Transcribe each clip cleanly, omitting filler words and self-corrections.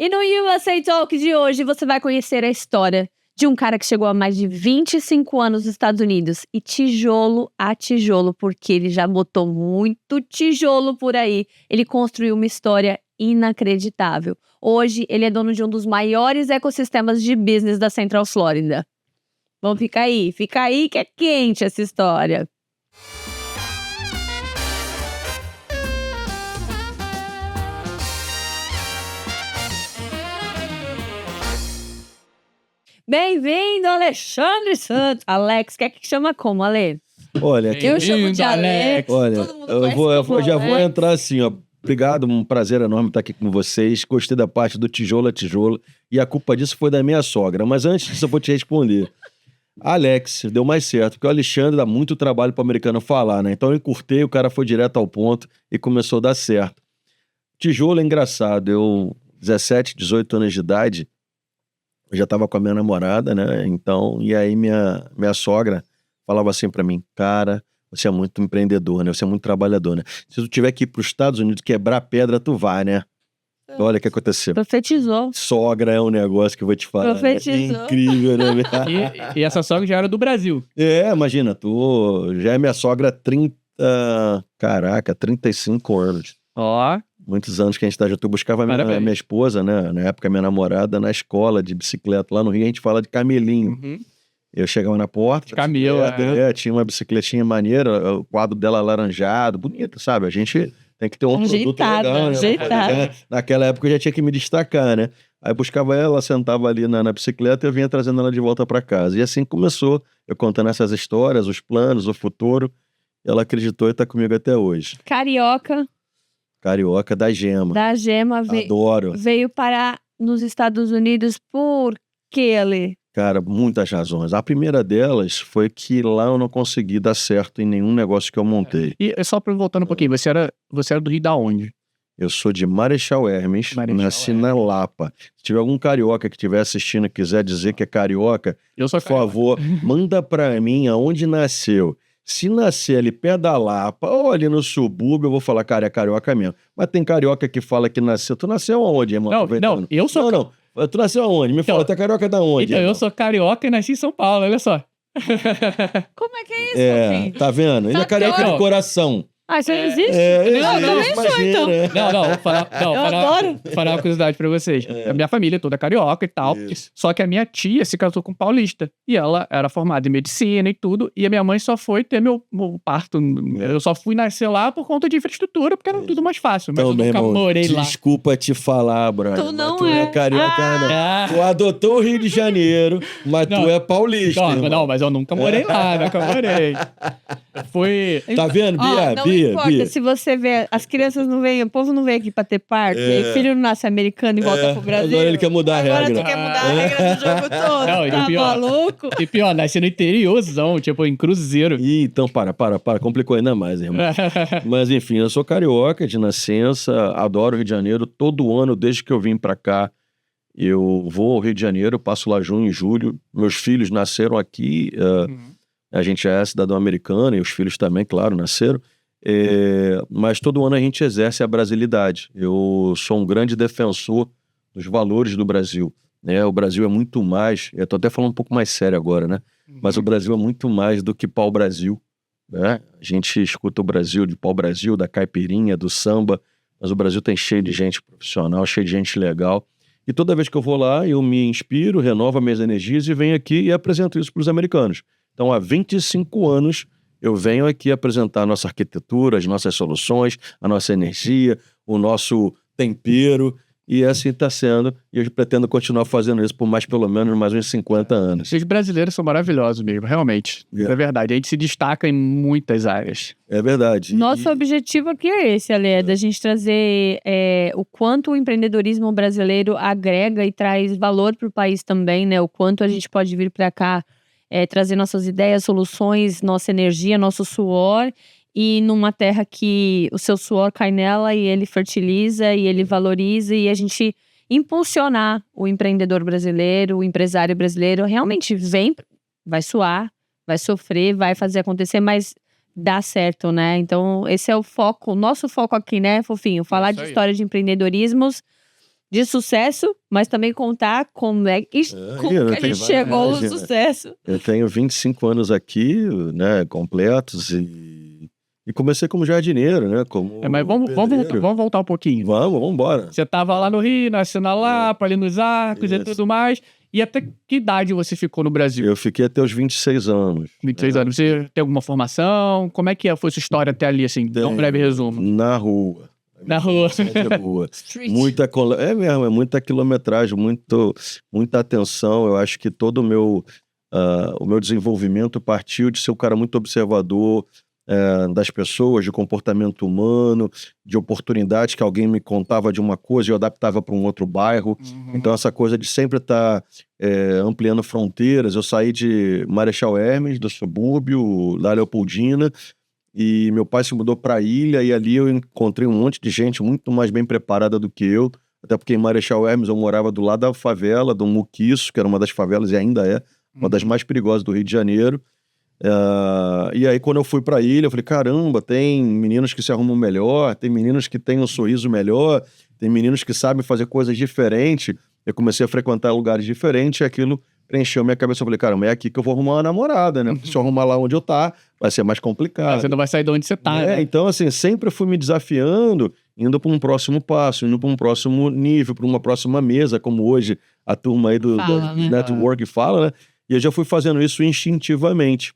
E no USA Talk de hoje você vai conhecer a história de um cara que chegou há mais de 25 anos nos Estados Unidos e tijolo a tijolo, porque ele já botou muito tijolo por aí. Ele construiu uma história inacreditável. Hoje ele é dono de um dos maiores ecossistemas de business da Central Florida. Vamos ficar aí que é quente essa história. Bem-vindo, Alexandre Santos. Alex, quer que chama como, Ale? Olha, Eu chamo de Alex. olha, Todo mundo eu já vou Alex. entrar assim, ó. Obrigado, um prazer enorme estar aqui com vocês. Gostei da parte do tijolo a tijolo. E a culpa disso foi da minha sogra. Mas antes disso, eu vou te responder. Alex, deu mais certo, porque o Alexandre dá muito trabalho para o americano falar, né? Então eu encurtei, o cara foi direto ao ponto e começou a dar certo. Tijolo é engraçado. Eu, 17, 18 anos de idade, eu já estava com a minha namorada, né? Então, e aí minha sogra falava assim para mim, cara, você é muito empreendedor, né? Você é muito trabalhador, né? Se tu tiver que ir para os Estados Unidos quebrar pedra, tu vai, né? Olha o que aconteceu. Profetizou. Sogra é um negócio que eu vou te falar. Profetizou. É incrível, né? E essa sogra já era do Brasil. Imagina, tu já é minha sogra há 35 anos. Ó. Muitos anos que a gente tá junto. Eu buscava minha esposa, né? Na época, minha namorada, na escola de bicicleta. Lá no Rio, a gente fala de camelinho. Uhum. Eu chegava na porta. De camelo, tinha uma bicicletinha maneira, o quadro dela alaranjado, bonito, sabe? A gente tem que ter um produto legal, né? Ajeitada. Naquela época eu já tinha que me destacar, né? Aí eu buscava ela, sentava ali na bicicleta e eu vinha trazendo ela de volta para casa. E assim começou, eu contando essas histórias, os planos, o futuro. Ela acreditou e tá comigo até hoje. Carioca Da Gema. Adoro. Veio parar nos Estados Unidos por quê, Ale? Cara, muitas razões. A primeira delas foi que lá eu não consegui dar certo em nenhum negócio que eu montei. E só para voltando um pouquinho, você era do Rio da onde? Eu sou de Marechal Hermes, nasci na Lapa. Se tiver algum carioca que estiver assistindo e quiser dizer que é carioca, Eu sou por favor, manda pra mim aonde nasceu. Se nascer ali perto da Lapa ou ali no subúrbio, eu vou falar, cara, é carioca mesmo. Mas tem carioca que fala que nasceu. Tu nasceu aonde, irmão? Não, eu sou... Não. Tu nasceu aonde? Me fala, tu é carioca da onde? Então, eu sou carioca e nasci em São Paulo, olha só. Como é que é isso, filho? Tá vendo? Ele é carioca de coração. Ah, isso não existe? Não, também sou, então. Não, adoro. Falar uma curiosidade pra vocês. A minha família é toda carioca e tal. Isso. Só que a minha tia se casou com um paulista. E ela era formada em medicina e tudo. E a minha mãe só foi ter meu parto. Eu só fui nascer lá por conta de infraestrutura, porque era tudo mais fácil. Mas Então, eu meu nunca irmão, morei lá. desculpa te falar, brother. Tu não mas tu é carioca, não. Tu adotou o Rio de Janeiro, mas tu é paulista. Não, mas eu nunca morei lá, nunca morei. Foi... Tá vendo, Bia? Não importa, se você vê, as crianças não vêm, o povo não vem aqui pra ter parto, e aí filho não nasce americano e volta pro Brasil. Agora ele quer mudar a regra. Agora tu quer mudar a regra do jogo todo. Não, e tá pior. maluco? E pior, nasci no interiorzão, tipo, em Cruzeiro. Ih, então para, complicou ainda mais, irmão. Mas enfim, eu sou carioca de nascença, adoro o Rio de Janeiro, todo ano, desde que eu vim pra cá, eu vou ao Rio de Janeiro, passo lá junho e julho, meus filhos nasceram aqui, a gente é cidadão americano, e os filhos também, claro, nasceram, mas todo ano a gente exerce a brasilidade. Eu sou um grande defensor dos valores do Brasil, né? O Brasil é muito mais, eu tô até falando um pouco mais sério agora, né? Mas o Brasil é muito mais do que pau-brasil, né? A gente escuta o Brasil de pau-brasil, da caipirinha, do samba, mas o Brasil tem cheio de gente profissional, cheio de gente legal. E toda vez que eu vou lá, eu me inspiro, renovo minhas energias e venho aqui e apresento isso para os americanos. Então, há 25 anos, eu venho aqui apresentar a nossa arquitetura, as nossas soluções, a nossa energia, o nosso tempero, e assim está sendo, e eu pretendo continuar fazendo isso por pelo menos mais uns 50 anos. Os brasileiros são maravilhosos mesmo, realmente. É verdade, a gente se destaca em muitas áreas. É verdade. Nosso objetivo aqui é esse, Ale, é da gente trazer o quanto o empreendedorismo brasileiro agrega e traz valor para o país também, né? O quanto a gente pode vir para cá trazer nossas ideias, soluções, nossa energia, nosso suor, e numa terra que o seu suor cai nela e ele fertiliza e ele valoriza, e a gente impulsionar o empreendedor brasileiro, o empresário brasileiro, realmente vai suar, vai sofrer, vai fazer acontecer, mas dá certo, né? Então esse é o foco, o nosso foco aqui, né, fofinho? Falar de história de empreendedorismos de sucesso, mas também contar como é que a gente chegou no sucesso. Eu tenho 25 anos aqui, né, completos, e comecei como jardineiro, né? Mas vamos voltar um pouquinho. Vamos embora. Você tava lá no Rio, nasceu na Lapa, ali nos Arcos e tudo mais. E até que idade você ficou no Brasil? Eu fiquei até os 26 anos. 26 anos. Você tem alguma formação? Como é que foi sua história até ali, assim? Dá um breve resumo. Na rua. Na rua. Muita quilometragem, muita atenção. Eu acho que todo o meu desenvolvimento partiu de ser um cara muito observador das pessoas, de comportamento humano, de oportunidades que alguém me contava de uma coisa e eu adaptava para um outro bairro. Então essa coisa de sempre estar ampliando fronteiras. Eu saí de Marechal Hermes, do subúrbio, da Leopoldina, e meu pai se mudou para a ilha, e ali eu encontrei um monte de gente muito mais bem preparada do que eu, até porque em Marechal Hermes eu morava do lado da favela, do Muquiço, que era uma das favelas e ainda é uma das mais perigosas do Rio de Janeiro. E aí quando eu fui pra ilha, eu falei, caramba, tem meninos que se arrumam melhor, tem meninos que têm um sorriso melhor, tem meninos que sabem fazer coisas diferentes. Eu comecei a frequentar lugares diferentes e aquilo preencheu minha cabeça. Eu falei, caramba, é aqui que eu vou arrumar uma namorada, né? Porque se eu arrumar lá onde eu tá, vai ser mais complicado. Você não vai sair de onde você tá, né? Então assim, sempre fui me desafiando, indo para um próximo passo, indo para um próximo nível, para uma próxima mesa, como hoje a turma aí do network fala, né? E eu já fui fazendo isso instintivamente.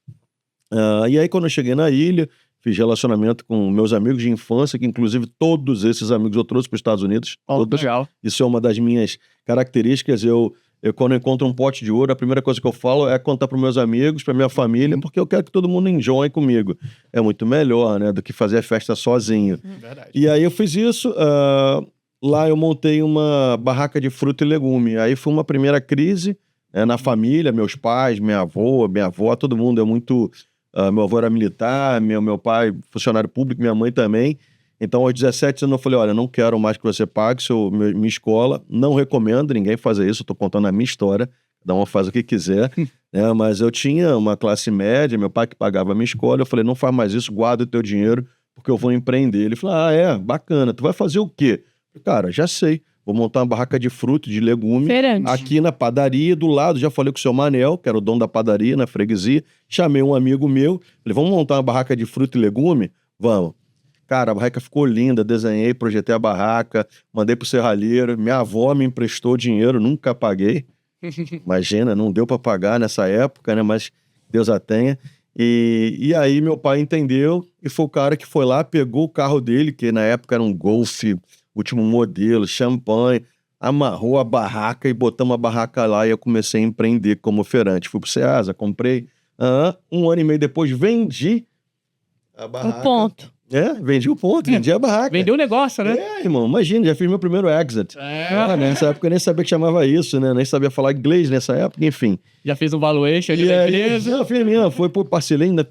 E aí, quando eu cheguei na ilha, fiz relacionamento com meus amigos de infância, que inclusive todos esses amigos eu trouxe para os Estados Unidos. Legal. Isso é uma das minhas características. Eu, quando eu encontro um pote de ouro, a primeira coisa que eu falo é contar para meus amigos, para minha família, porque eu quero que todo mundo enjoie comigo. É muito melhor, né, do que fazer a festa sozinho. Verdade. E aí eu fiz isso. Lá eu montei uma barraca de fruta e legume. Aí foi uma primeira crise na família, meus pais, minha avó, todo mundo é muito... meu avô era militar, meu pai funcionário público, minha mãe também. Então, aos 17 anos, eu falei, olha, não quero mais que você pague minha escola, não recomendo ninguém fazer isso, eu tô contando a minha história, cada um faz o que quiser, né? Mas eu tinha uma classe média, meu pai que pagava a minha escola, eu falei, não faz mais isso, guarda o teu dinheiro, porque eu vou empreender. Ele falou, bacana, tu vai fazer o quê? Eu falei, cara, já sei. Vou montar uma barraca de fruta, de legume, aqui na padaria do lado. Já falei com o seu Manel, que era o dono da padaria, na freguesia. Chamei um amigo meu. Falei, vamos montar uma barraca de fruta e legume? Vamos. Cara, a barraca ficou linda. Desenhei, projetei a barraca, mandei pro serralheiro. Minha avó me emprestou dinheiro, nunca paguei. Imagina, não deu para pagar nessa época, né? Mas Deus a tenha. E aí meu pai entendeu e foi o cara que foi lá, pegou o carro dele, que na época era um Golf... último modelo, champanhe, amarrou a barraca e botamos a barraca lá e eu comecei a empreender como feirante. Fui pro Ceasa, comprei. 1 ano e meio depois, vendi a barraca. O ponto. Vendi o ponto, vendi a barraca. Vendeu o negócio, né? Irmão, imagina, já fiz meu primeiro exit. Nessa época eu nem sabia que chamava isso, né? Nem sabia falar inglês nessa época, enfim. Já fez um valuation ali da empresa?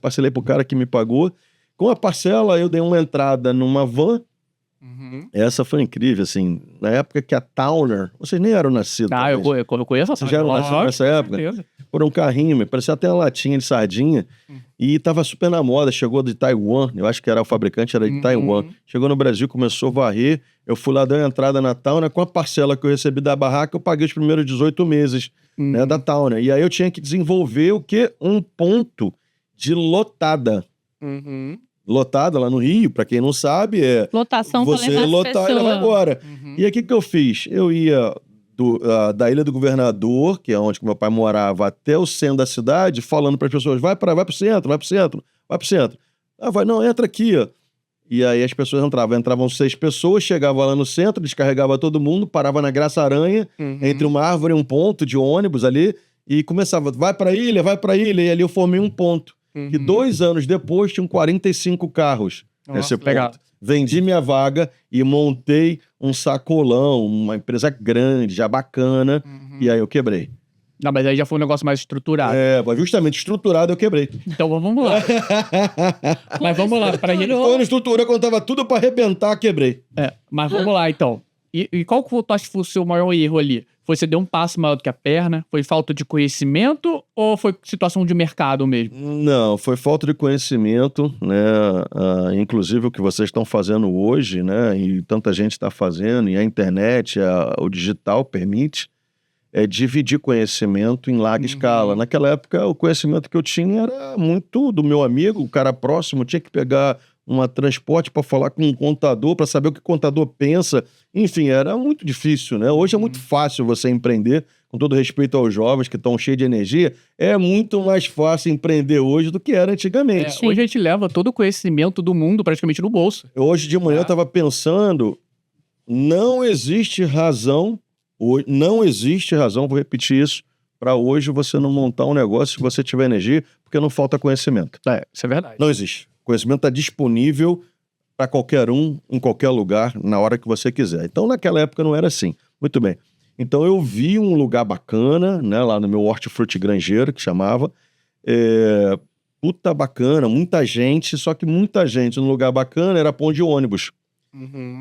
Parcelei pro cara que me pagou. Com a parcela, eu dei uma entrada numa van. Essa foi incrível, assim, na época que a Towner, vocês nem eram nascidos. Eu conheço essa. Vocês já eram nascidos nessa época? Por um carrinho, parecia até uma latinha de sardinha, e tava super na moda, chegou de Taiwan, eu acho que era o fabricante, era de Taiwan, chegou no Brasil, começou a varrer, eu fui lá, dei uma entrada na Towner, com a parcela que eu recebi da barraca, eu paguei os primeiros 18 meses, né, da Towner, e aí eu tinha que desenvolver o quê? Um ponto de lotada. Lotada lá no Rio, pra quem não sabe, lotação você pra levar lotar e levar embora. E aí o que eu fiz? Eu ia da Ilha do Governador, que é onde meu pai morava, até o centro da cidade, falando para as pessoas, vai pro centro, vai pro centro, vai pro centro. Não, entra aqui, ó. E aí as pessoas entravam 6 pessoas, chegava lá no centro, descarregava todo mundo, parava na Graça Aranha, entre uma árvore e um ponto de ônibus ali, e começava, vai pra ilha, e ali eu formei um ponto. Que 2 anos depois tinham 45 carros. Nossa, legal. Vendi minha vaga e montei um sacolão, uma empresa grande, já bacana, e aí eu quebrei. Não, mas aí já foi um negócio mais estruturado. Justamente estruturado eu quebrei. Então vamos lá. Mas vamos lá. Quando estruturou, quando tava tudo pra arrebentar, quebrei. Mas vamos lá, então. E qual que tu acha que foi o seu maior erro ali? Foi você deu um passo maior do que a perna? Foi falta de conhecimento? Ou foi situação de mercado mesmo? Não, foi falta de conhecimento, né? Inclusive o que vocês estão fazendo hoje, né? E tanta gente está fazendo, e a internet, o digital permite, é dividir conhecimento em larga escala. Naquela época, o conhecimento que eu tinha era muito do meu amigo, o cara próximo, tinha que pegar um transporte para falar com um contador, para saber o que o contador pensa. Enfim, era muito difícil, né? Hoje é muito fácil você empreender, com todo respeito aos jovens que estão cheios de energia, é muito mais fácil empreender hoje do que era antigamente. Hoje a gente leva todo o conhecimento do mundo praticamente no bolso. Hoje de manhã eu estava pensando, não existe razão, vou repetir isso, para hoje você não montar um negócio se você tiver energia, porque não falta conhecimento. Isso é verdade. Não existe. O conhecimento está disponível para qualquer um, em qualquer lugar, na hora que você quiser. Então, naquela época não era assim. Muito bem. Então, eu vi um lugar bacana, né, lá no meu hortifruti granjeiro, que chamava. Puta bacana, muita gente, só que muita gente num lugar bacana era ponto de ônibus.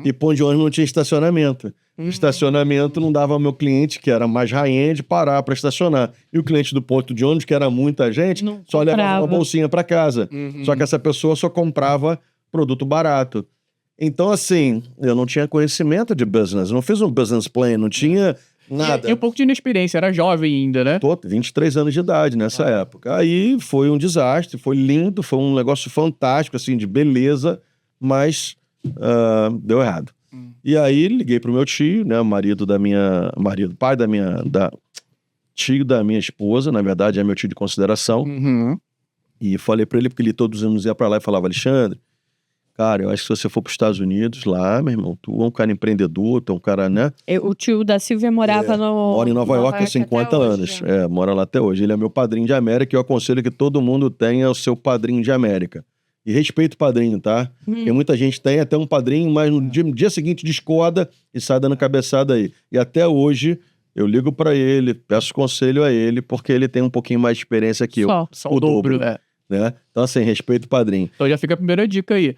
E ponto de ônibus não tinha estacionamento. Estacionamento não dava ao meu cliente, que era mais high-end, parar para estacionar. E o cliente do ponto de ônibus, que era muita gente, Não só levava comprava. uma bolsinha para casa. Só que essa pessoa só comprava produto barato. Então, assim, eu não tinha conhecimento de business, eu não fiz um business plan, não tinha nada. E um pouco de inexperiência, era jovem ainda, né? Tô 23 anos de idade nessa época. Aí foi um desastre, foi lindo, foi um negócio fantástico, assim, de beleza, mas deu errado. E aí liguei pro meu tio, né, tio da minha esposa, na verdade é meu tio de consideração, e falei pra ele, porque ele todos os anos ia pra lá e falava, Alexandre, cara, eu acho que se você for pros Estados Unidos, lá, meu irmão, tu é um cara empreendedor, tu é um cara, né? O tio da Silvia morava Mora em Nova York há 50 anos. Mora lá até hoje. Ele é meu padrinho de América e eu aconselho que todo mundo tenha o seu padrinho de América. E respeito o padrinho, tá? Porque muita gente tem até um padrinho, mas no dia seguinte discorda e sai dando cabeçada aí. E até hoje eu ligo pra ele, peço conselho a ele, porque ele tem um pouquinho mais de experiência que eu. Só o dobro, né? Então assim, respeito o padrinho. Então já fica a primeira dica aí.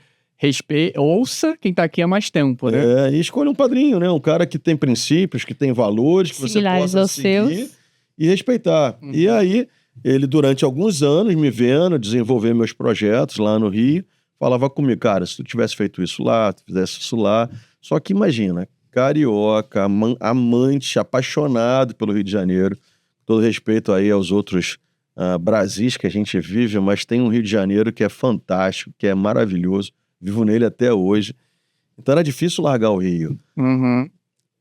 Ouça quem tá aqui há mais tempo, né? E escolha um padrinho, né? Um cara que tem princípios, que tem valores, que você Similares possa aos seguir seus. e respeitar. E aí, ele durante alguns anos, me vendo desenvolver meus projetos lá no Rio, falava comigo, cara, se tu tivesse feito isso lá, tu fizesse isso lá. Só que imagina, carioca, amante, apaixonado pelo Rio de Janeiro, todo respeito aí aos outros Brasis que a gente vive, mas tem um Rio de Janeiro que é fantástico, que é maravilhoso. Vivo nele até hoje. Então era difícil largar o Rio.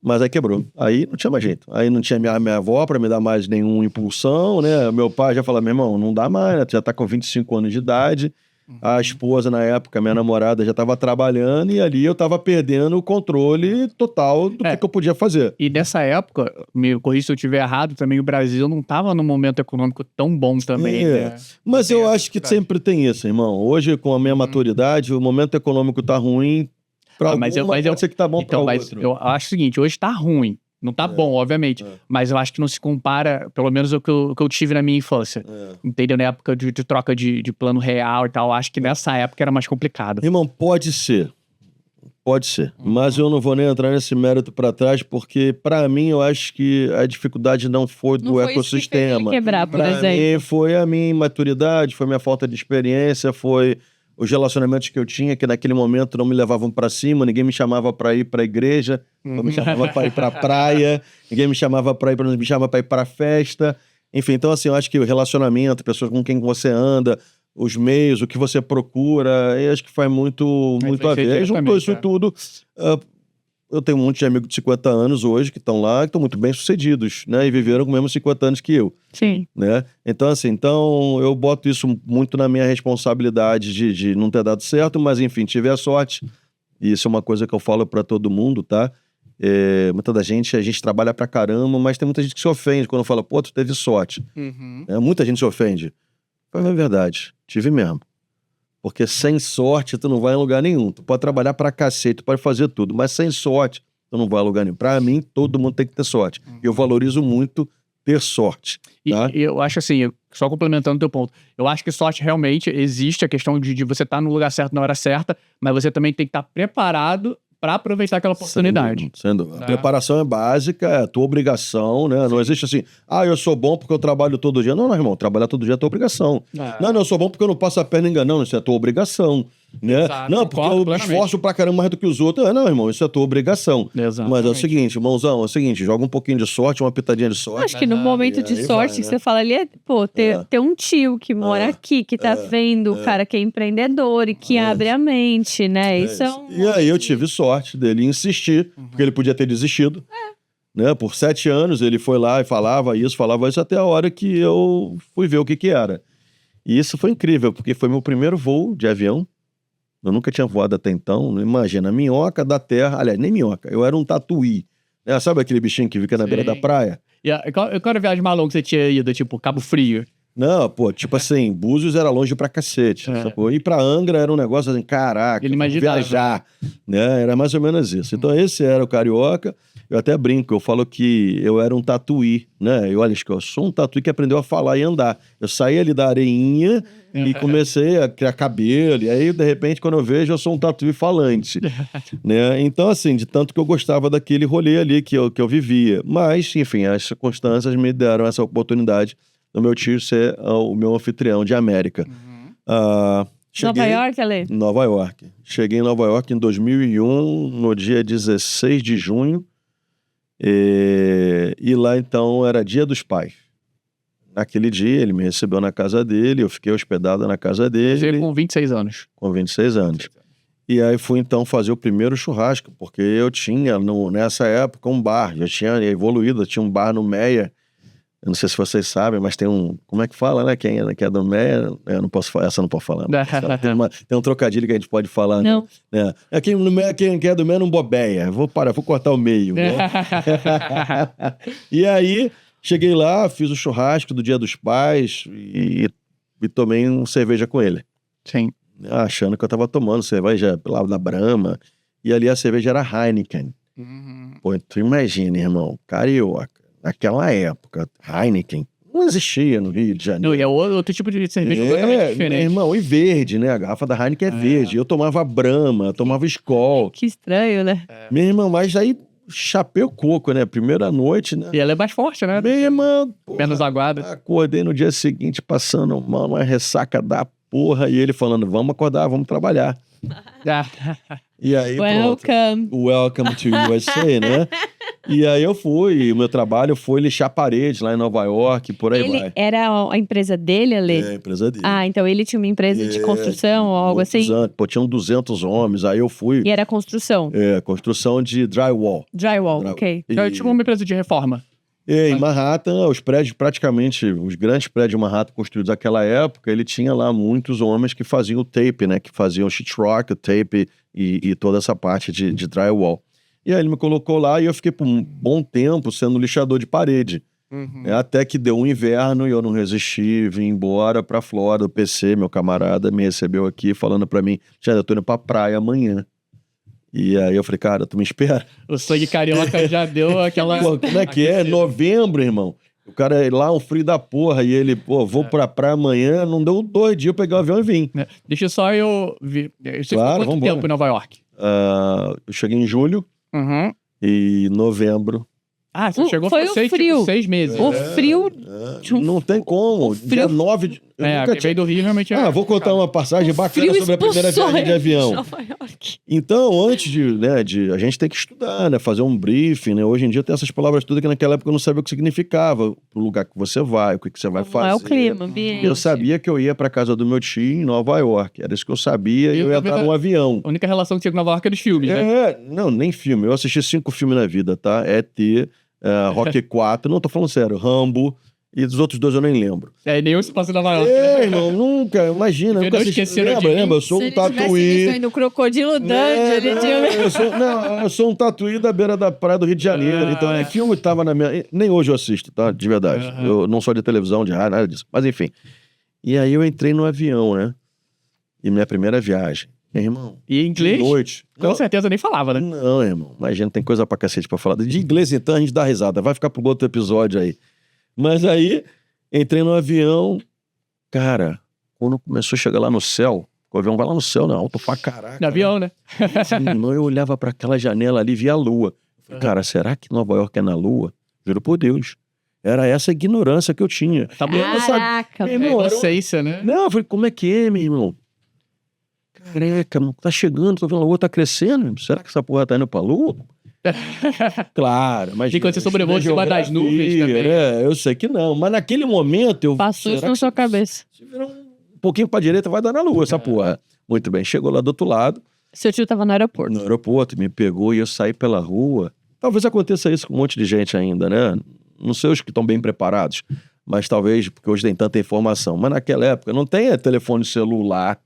Mas aí quebrou. Aí não tinha mais jeito. Aí não tinha minha avó para me dar mais nenhuma impulsão, né? Meu pai já falava, meu irmão, não dá mais, né? Tu já tá com 25 anos de idade. A esposa, na época, minha namorada, já tava trabalhando e ali eu tava perdendo o controle total do que eu podia fazer. E nessa época, me corrija se eu estiver errado, também o Brasil não tava num momento econômico tão bom também, né? Mas eu acho que sempre tem isso, irmão. Hoje, com a minha maturidade, o momento econômico tá ruim. Pode ser que tá bom pra outro. Eu acho o seguinte, hoje tá ruim. Não tá bom, obviamente. Mas eu acho que não se compara, pelo menos o que eu tive na minha infância. Entendeu? Na época de troca de plano real e tal. Acho que nessa época era mais complicado. Irmão, pode ser. Pode ser. Mas eu não vou nem entrar nesse mérito pra trás, porque pra mim eu acho que a dificuldade não foi do ecossistema. Quebrar, por pra exemplo. mim foi a minha imaturidade, foi a minha falta de experiência, foi os relacionamentos que eu tinha, que naquele momento não me levavam pra cima, ninguém me chamava pra ir pra igreja, não me chamava pra ir pra praia, ninguém me chamava pra ir pra festa. Enfim, então assim, eu acho que o relacionamento, pessoas com quem você anda, os meios, o que você procura, eu acho que faz muito a ver. Juntou isso tudo. Eu tenho um monte de amigos de 50 anos hoje que estão lá, que estão muito bem sucedidos, né? E viveram com os mesmos 50 anos que eu. Sim. Né? Então, assim, eu boto isso muito na minha responsabilidade de não ter dado certo, mas enfim, tive a sorte. E isso é uma coisa que eu falo pra todo mundo, tá? Muita da gente, a gente trabalha pra caramba, mas tem muita gente que se ofende quando fala, pô, tu teve sorte. Muita gente se ofende. Mas é verdade, tive mesmo. Porque sem sorte tu não vai em lugar nenhum. Tu pode trabalhar pra cacete, tu pode fazer tudo, mas sem sorte tu não vai em lugar nenhum. Pra mim, todo mundo tem que ter sorte. Eu valorizo muito ter sorte. Tá? E eu acho assim, só complementando o teu ponto, eu acho que sorte realmente existe, a questão de você estar no lugar certo na hora certa, mas você também tem que estar preparado pra aproveitar aquela oportunidade. Sem dúvida. A preparação é básica, é a tua obrigação, né? Não existe assim, eu sou bom porque eu trabalho todo dia. Não, irmão, trabalhar todo dia é a tua obrigação. Não, eu sou bom porque eu não passo a perna enganando. Não, isso é a tua obrigação. Né? Exato, não, porque eu me esforço pra caramba mais do que os outros. Não, irmão, isso é a tua obrigação. Exatamente. Mas é o seguinte, irmãozão, é o seguinte, joga um pouquinho de sorte, uma pitadinha de sorte. Acho que no momento de sorte que você fala ali é, ter um tio que mora aqui, que tá vendo o cara que é empreendedor e que abre a mente, né? Isso é um... E aí eu tive sorte dele insistir, porque ele podia ter desistido. Né? Por 7 anos ele foi lá e falava isso até a hora que eu fui ver o que era. E isso foi incrível, porque foi meu primeiro voo de avião. Eu nunca tinha voado até então. Não imagina, minhoca da terra. Aliás, nem minhoca, eu era um tatuí. Sabe aquele bichinho que fica na beira da praia? E qual era a viagem mais longa que você tinha ido? Tipo, Cabo Frio? Não, pô, tipo assim, Búzios era longe pra cacete. Ir pra Angra era um negócio assim, caraca, viajar. Né? Era mais ou menos isso. Então esse era o carioca. Eu até brinco, eu falo que eu era um tatuí, né? Eu sou um tatuí que aprendeu a falar e andar. Eu saí ali da areinha e comecei a criar cabelo. E aí, de repente, quando eu vejo, eu sou um tatuí falante. Né? Então, assim, de tanto que eu gostava daquele rolê ali que eu vivia. Mas, enfim, as circunstâncias me deram essa oportunidade do meu tio ser o meu anfitrião de América. Nova York, Ale? Nova York. Cheguei em Nova York em 2001, no dia 16 de junho. E lá, então, era Dia dos Pais. Naquele dia, ele me recebeu na casa dele, eu fiquei hospedado na casa dele. Você com 26 anos. Com 26 anos. E aí fui, então, fazer o primeiro churrasco, porque eu tinha, nessa época, um bar. Já tinha evoluído, eu tinha um bar no Meia. Eu não sei se vocês sabem, mas tem um... Como é que fala, né? Quem é do Meia... Eu não posso falar, essa eu não posso falar. Tem um trocadilho que a gente pode falar. Não. Né? Quem é do Meia não bobeia. Vou cortar o meio. Né? E aí, cheguei lá, fiz o churrasco do Dia dos Pais e tomei uma cerveja com ele. Sim. Achando que eu tava tomando cerveja lá da Brahma. E ali a cerveja era Heineken. Pô, tu imagina, irmão, carioca. Naquela época, Heineken não existia no Rio de Janeiro. Não, e é outro tipo de cerveja completamente diferente. Meu irmão, e verde, né? A garrafa da Heineken é verde. Eu tomava Brahma, tomava Skol. Que estranho, né? Meu irmão, mas aí chapei o coco, né? Primeira noite, né? E ela é mais forte, né? Meu irmão, menos aguada. Acordei no dia seguinte passando uma ressaca da porra e ele falando, vamos acordar, vamos trabalhar. E aí, Welcome to USA, né? E aí eu fui, o meu trabalho foi lixar parede lá em Nova York, por aí vai. Era a empresa dele, Ale? É, a empresa dele. Então ele tinha uma empresa de construção ou algo assim? Pô, tinham 200 homens, aí eu fui... E era construção? Construção de drywall. Drywall, ok. Então, tipo uma empresa de reforma. Em Manhattan, os prédios praticamente, os grandes prédios de Manhattan construídos naquela época, ele tinha lá muitos homens que faziam o tape, né? Que faziam o sheetrock, o tape e toda essa parte de drywall. E aí ele me colocou lá e eu fiquei por um bom tempo sendo lixador de parede. Até que deu um inverno e eu não resisti, vim embora pra Flórida. O PC, meu camarada, me recebeu aqui falando pra mim, eu tô indo pra praia amanhã. E aí eu falei, cara, tu me espera. O sangue carioca já deu aquela... Pô, como é que é? Novembro, irmão. O cara lá, um frio da porra, e ele, vou pra praia amanhã, não deu 2 dias, eu peguei o avião e vim. Deixa só eu ver. Você claro, ficou quanto tempo em Nova York? Eu cheguei em julho e novembro. Você chegou foi frio. Tipo, 6 meses. O frio... Não tem como. Dia 9 de... Quem veio do Rio realmente... vou contar uma passagem bacana sobre a primeira viagem de avião. Nova York. Então, antes de a gente tem que estudar, né? Fazer um briefing, né? Hoje em dia tem essas palavras todas que naquela época eu não sabia o que significava. O lugar que você vai, o que você vai fazer. É o clima, ambiente. Eu sabia que eu ia pra casa do meu tio em Nova York. Era isso que eu sabia e eu ia estar num avião. A única relação que tinha com Nova York era os filmes, né? Não, nem filme. Eu assisti 5 filmes na vida, tá? E.T., Rocky 4, não tô falando sério, Rambo, e dos outros 2 eu nem lembro. Nenhum se passa em Nova York. Irmão, nunca, imagina. Eu não esqueci. Lembra? Eu sou um tatuí. No Crocodilo Dundee. Eu sou um tatuí da beira da praia do Rio de Janeiro. Então, filme tava na minha... Nem hoje eu assisto, tá? De verdade. Eu não sou de televisão, de rádio, nada disso. Mas enfim. E aí eu entrei no avião, né? E minha primeira viagem. Meu irmão. E inglês? Noite. Com certeza nem falava, né? Não, irmão. Imagina, tem coisa pra cacete pra falar. De inglês, então, a gente dá risada. Vai ficar pro outro episódio aí. Mas aí, entrei no avião. Cara, quando começou a chegar lá no céu, O avião vai lá no céu, não, alto pra caraca. No avião, né? Não, eu olhava pra aquela janela ali e via a lua. Falei, cara, será que Nova York é na lua? Juro por Deus. Era essa ignorância que eu tinha. Tá bom, Caraca, Meu velho. irmão, inocência, né? Não, eu falei, como é que é, meu irmão? Caraca, mano, tá chegando, tô vendo a lua tá crescendo. Será que essa porra tá indo pra lua? Claro, mas... E quando você sobrevoa em cima das nuvens também. Eu sei que não, mas naquele momento eu... Passou isso será na que sua cabeça. se virar um pouquinho pra direita vai dar na lua essa porra. Muito bem, chegou lá do outro lado, Seu tio tava no aeroporto. no aeroporto, me pegou e eu saí pela rua. Talvez aconteça isso com um monte de gente ainda, né? Não sei os que estão bem preparados, mas talvez porque hoje tem tanta informação. Mas naquela época não tem telefone celular.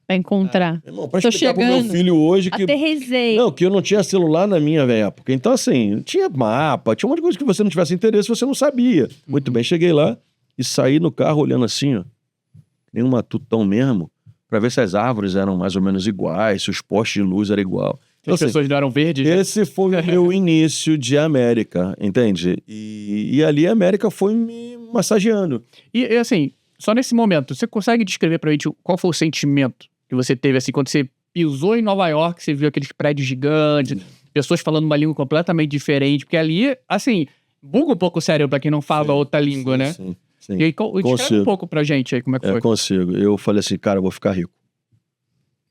Pra encontrar. Irmão, pra Tô explicar pro meu chegando. filho hoje que... Aterrisei. Não, que eu não tinha celular na minha época. Então, assim, tinha mapa, tinha um monte de coisa que você não tivesse interesse, você não sabia. Muito bem, cheguei lá e saí no carro olhando assim, ó, nem um matutão mesmo, pra ver se as árvores eram mais ou menos iguais, se os postes de luz eram igual. Então, As pessoas não eram verdes. né? esse foi o meu início de América, entende? E ali a América foi me massageando. E assim, só nesse momento, você consegue descrever pra gente qual foi o sentimento que você teve, assim, quando você pisou em Nova York, você viu aqueles prédios gigantes, pessoas falando uma língua completamente diferente, porque ali, assim, buga um pouco o cérebro pra quem não fala outra língua, né? Sim. E aí, descreve Consigo. um pouco pra gente aí como é que foi. Consigo. Eu falei assim, cara, eu vou ficar rico.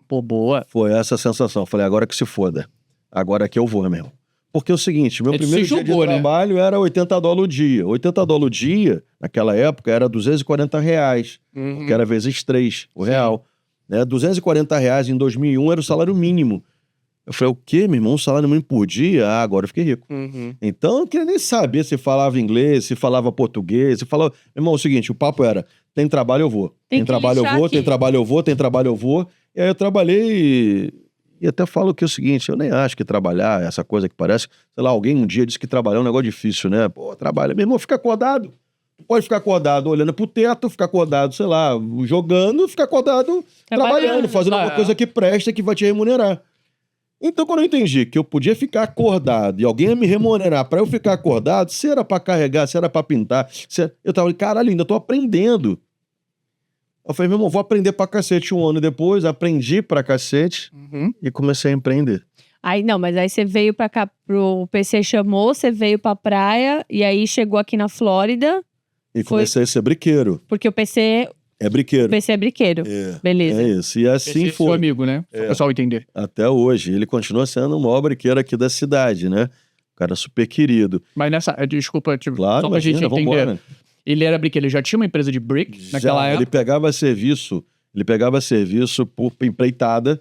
Pô, boa. Foi essa a sensação. Eu falei, agora que se foda. Agora que eu vou mesmo. Porque é o seguinte, meu Ele primeiro se dia jogou, de né? trabalho era $80 o dia. $80 o dia, naquela época, era R$240, que era vezes 3, o real. Né? R$240 em 2001 era o salário mínimo. Eu falei, o quê, meu irmão? Um salário mínimo por dia? Ah, agora eu fiquei rico. Então, eu não queria nem saber se falava inglês, se falava português, se falava... Meu irmão, é o seguinte, o papo era, tem trabalho, eu vou. Tem que trabalho, eu lixar vou. aqui. Tem trabalho, eu vou. Tem trabalho, eu vou. E aí eu trabalhei... E até falo que é o seguinte, eu nem acho que trabalhar, essa coisa que parece... Sei lá, alguém um dia disse que trabalhar é um negócio difícil, né? Pô, trabalha. Meu irmão, fica acordado. Tu pode ficar acordado olhando pro teto, ficar acordado, sei lá, jogando, ficar acordado trabalhando, fazendo alguma coisa que presta, que vai te remunerar. Então, quando eu entendi que eu podia ficar acordado e alguém ia me remunerar pra eu ficar acordado, se era pra carregar, se era pra pintar, eu tava, caralho, ainda tô aprendendo. Eu falei, meu irmão, vou aprender pra cacete. Um ano depois, aprendi pra cacete e comecei a empreender. Aí, não, mas aí você veio pra cá, o PC chamou, você veio pra praia, e aí chegou aqui na Flórida, E Foi- comecei a ser briqueiro. porque o PC É briqueiro. é briqueiro. Beleza. É isso. E assim Esse é seu foi. amigo, né? Só o pessoal entender. Até hoje. Ele continua sendo o maior briqueiro aqui da cidade, né? O cara super querido. Mas nessa... Desculpa, tipo, Claro, só pra gente imagina, entender. vambora. Ele era brick, ele já tinha uma empresa de brick naquela Ele época? pegava serviço por empreitada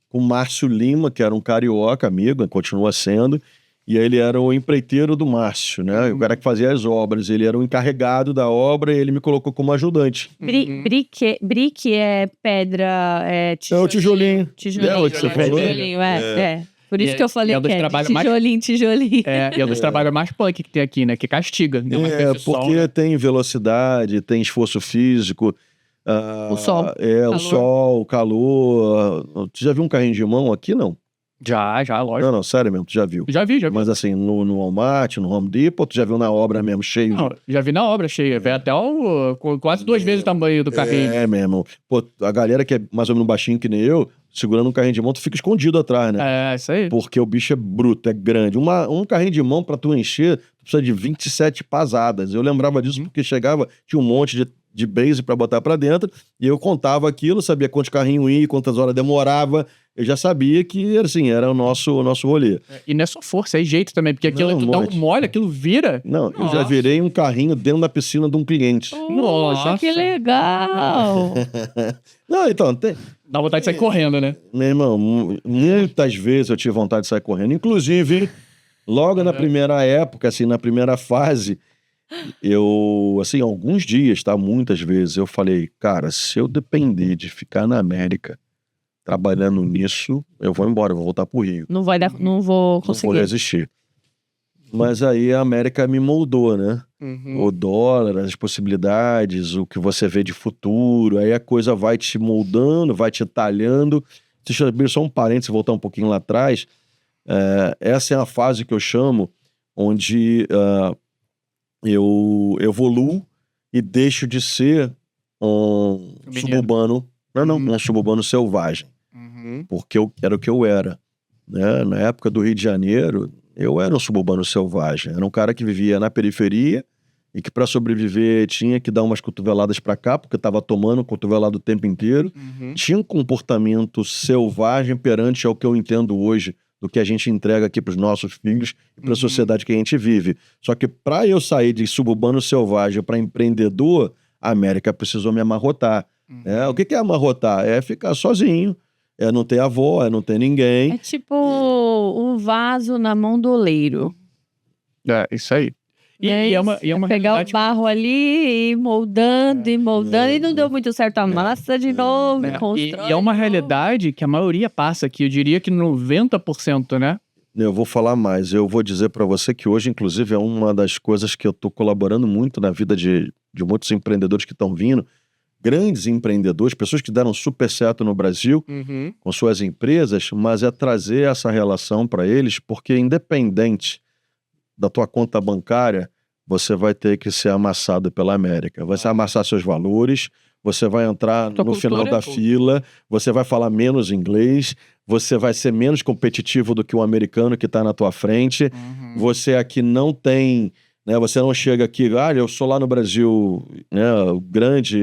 com o Márcio Lima, que era um carioca, amigo, continua sendo, e ele era o empreiteiro do Márcio, né? O cara que fazia as obras, ele era o encarregado da obra e ele me colocou como ajudante. Brick é pedra, é É o tijolinho. Tijolinho, É o que você falou? é. Por isso E que eu falei é um dos que é trabalhos mais- tijolinho. E é um dos trabalhos mais punk que tem aqui, né? Que castiga. Né? Uma É, coisa só, porque né? tem velocidade, tem esforço físico. O sol. É, o Calor. sol, o calor. Tu já viu um carrinho de mão aqui, não? Já, lógico. Não, sério mesmo, tu já viu. Já vi. Mas assim, no Walmart, no Home Depot, tu já viu na obra mesmo, cheio? Não, já vi na obra cheia. Veio até quase 2 vezes o tamanho do carrinho. É mesmo. Pô, a galera que é mais ou menos baixinho que nem eu, segurando um carrinho de mão, tu fica escondido atrás, né? É, isso aí. Porque o bicho é bruto, é grande. Um carrinho de mão pra tu encher, tu precisa de 27 pasadas. Eu lembrava disso porque chegava, tinha um monte de base pra botar pra dentro, e eu contava aquilo, sabia quantos carrinhos ia, quantas horas demorava. Eu já sabia que, assim, era o nosso rolê. E não é só força, é jeito também. Porque aquilo, Não, tu dá um monte. mole, aquilo vira. Não, eu já Nossa. virei um carrinho dentro da piscina de um cliente. Nossa, que legal! Não, então, Dá vontade de sair correndo, né? meu irmão, muitas vezes eu tive vontade de sair correndo. Inclusive, logo na primeira época, assim, na primeira fase, eu, assim, alguns dias, tá? Muitas vezes, eu falei, cara, se eu depender de ficar na América trabalhando nisso, eu vou embora, eu vou voltar pro Rio. Não vou Não vou conseguir. resistir. Mas aí a América me moldou, né? Uhum. O dólar, as possibilidades, o que você vê de futuro, aí a coisa vai te moldando, vai te talhando. Deixa eu abrir só um parênteses, voltar um pouquinho lá atrás. Essa é a fase que eu chamo, onde eu evoluo e deixo de ser um Menino. suburbano Não, um suburbano selvagem. Porque era o que eu era. Né? Na época do Rio de Janeiro, eu era um suburbano selvagem. Era um cara que vivia na periferia e que para sobreviver tinha que dar umas cotoveladas para cá, porque estava tomando cotovelado o tempo inteiro. Tinha um comportamento selvagem perante ao que eu entendo hoje do que a gente entrega aqui para os nossos filhos e para a sociedade que a gente vive. Só que para eu sair de suburbano selvagem para empreendedor, a América precisou me amarrotar. O que é amarrotar? É ficar sozinho, é não ter avó, é não ter ninguém. É tipo um vaso na mão do oleiro. É, isso aí. E é uma pegar realidade... o barro ali e ir moldando, e não deu muito certo, amassa de novo e constrói. E é uma realidade que a maioria passa aqui, eu diria que 90%, né? Eu vou falar mais, eu vou dizer para você que hoje, inclusive, é uma das coisas que eu estou colaborando muito na vida de muitos empreendedores que estão vindo, grandes empreendedores, pessoas que deram super certo no Brasil com suas empresas, mas é trazer essa relação para eles, porque independente da tua conta bancária, você vai ter que ser amassado pela América. Você vai amassar seus valores, você vai entrar no final da fila, você vai falar menos inglês, você vai ser menos competitivo do que o americano que está na tua frente. Você aqui não tem, né, você não chega aqui, eu sou lá no Brasil, né, grande,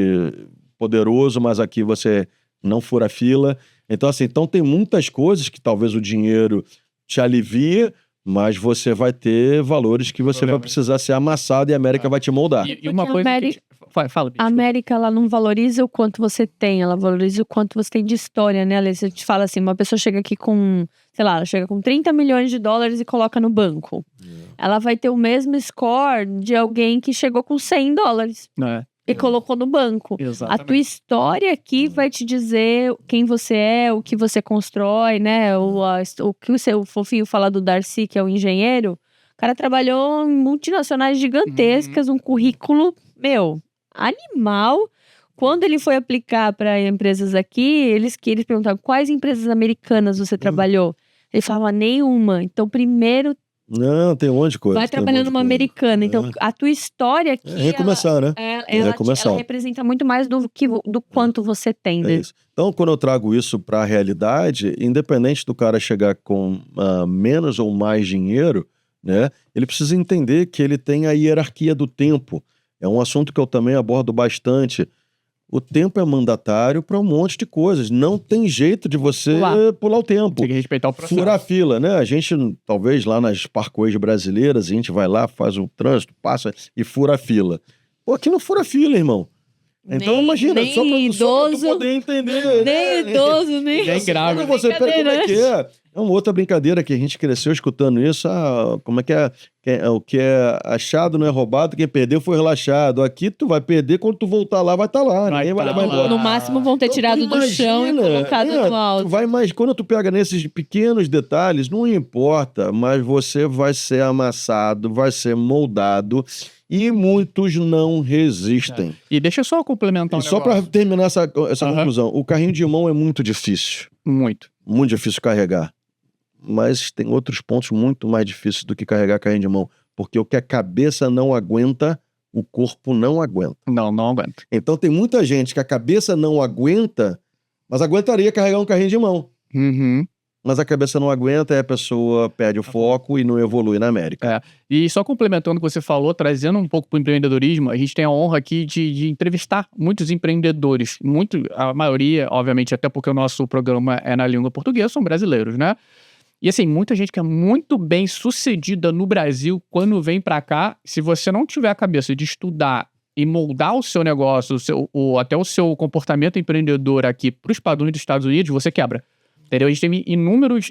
poderoso, mas aqui você não fura fila. Então, assim, tem muitas coisas que talvez o dinheiro te alivie, mas você vai ter valores que você vai precisar ser amassado e a América vai te moldar. E uma coisa Fala, a América, ela não valoriza o quanto você tem, ela valoriza o quanto você tem de história, né? Você te fala assim, uma pessoa chega aqui com, sei lá, ela chega com 30 milhões de dólares e coloca no banco. Ela vai ter o mesmo score de alguém que chegou com 100 dólares. E colocou no banco. Exatamente. A tua história aqui vai te dizer quem você é, o que você constrói, né? O que o fofinho fala do Darcy, que é o engenheiro. O cara trabalhou em multinacionais gigantescas, um currículo, animal. Quando ele foi aplicar para empresas aqui, eles perguntavam quais empresas americanas você trabalhou. Ele falava nenhuma. Então, primeiro... Não, tem um monte de coisa. Vai trabalhando numa americana. Então, a tua história aqui... recomeçar, né? Ela representa muito mais do quanto você tem. É isso. Então, quando eu trago isso para a realidade, independente do cara chegar com menos ou mais dinheiro, né? Ele precisa entender que ele tem a hierarquia do tempo. É um assunto que eu também abordo bastante. O tempo é mandatário para um monte de coisas. Não tem jeito de você pular o tempo. Tem que respeitar o processo. Furar a fila, né? A gente, talvez lá nas Parkways brasileiras, a gente vai lá, faz o trânsito, passa e fura a fila. Pô, aqui não fura fila, irmão. Então imagina, só pra tu poder entender. Nem idoso, nem grave. Você como é que é? É uma outra brincadeira que a gente cresceu escutando isso. Como é que é? O que é achado não é roubado, quem perdeu foi relaxado. Aqui tu vai perder, quando tu voltar lá, vai estar lá. Ninguém vai levar embora. No máximo vão ter tirado do chão e colocado no alto. Quando tu pega nesses pequenos detalhes, não importa, mas você vai ser amassado, vai ser moldado. E muitos não resistem. E deixa eu só complementar só para terminar essa conclusão. O carrinho de mão é muito difícil. Muito. Muito difícil carregar. Mas tem outros pontos muito mais difíceis do que carregar carrinho de mão. Porque o que a cabeça não aguenta, o corpo não aguenta. Não aguenta. Então tem muita gente que a cabeça não aguenta, mas aguentaria carregar um carrinho de mão. Mas a cabeça não aguenta e a pessoa perde o foco e não evolui na América. E só complementando o que você falou, trazendo um pouco para o empreendedorismo, a gente tem a honra aqui de entrevistar muitos empreendedores. A maioria, obviamente, até porque o nosso programa é na língua portuguesa, são brasileiros, né? E assim, muita gente que é muito bem sucedida no Brasil, quando vem para cá, se você não tiver a cabeça de estudar e moldar o seu negócio, até o seu comportamento empreendedor aqui para os padrões dos Estados Unidos, você quebra. Entendeu? A gente tem inúmeros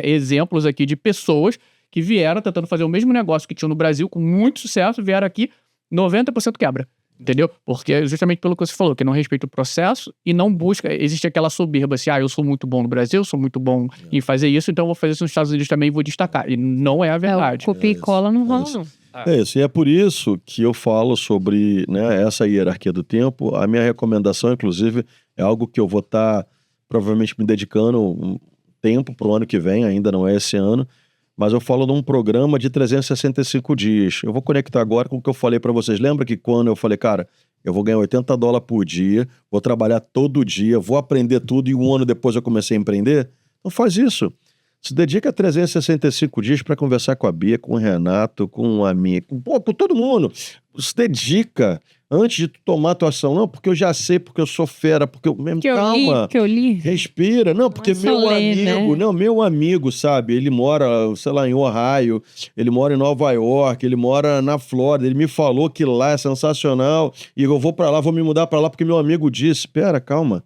exemplos aqui de pessoas que vieram tentando fazer o mesmo negócio que tinham no Brasil com muito sucesso, vieram aqui, 90% quebra. Entendeu? Porque justamente pelo que você falou, que não respeita o processo e não busca, existe aquela soberba assim, eu sou muito bom no Brasil, sou muito bom em fazer isso, então eu vou fazer isso nos Estados Unidos também e vou destacar. E não é a verdade. Copia e cola não rola, não. É isso, e é por isso que eu falo sobre, né, essa hierarquia do tempo. A minha recomendação, inclusive, é algo que eu vou estar provavelmente me dedicando um tempo para o ano que vem, ainda não é esse ano, mas eu falo de um programa de 365 dias. Eu vou conectar agora com o que eu falei para vocês. Lembra que quando eu falei, cara, eu vou ganhar $80 por dia, vou trabalhar todo dia, vou aprender tudo e um ano depois eu comecei a empreender. Então faz isso. Se dedica 365 dias para conversar com a Bia, com o Renato, com a minha, com todo mundo. Se dedica antes de tu tomar a tua ação. Não, porque eu já sei, porque eu sou fera, porque eu mesmo. Calma. Que eu li. Respira. Não, porque meu amigo, né? Não, meu amigo, sabe? Ele mora, sei lá, em Ohio, ele mora em Nova York, ele mora na Flórida. Ele me falou que lá é sensacional e eu vou para lá, vou me mudar para lá porque meu amigo disse. Espera, calma.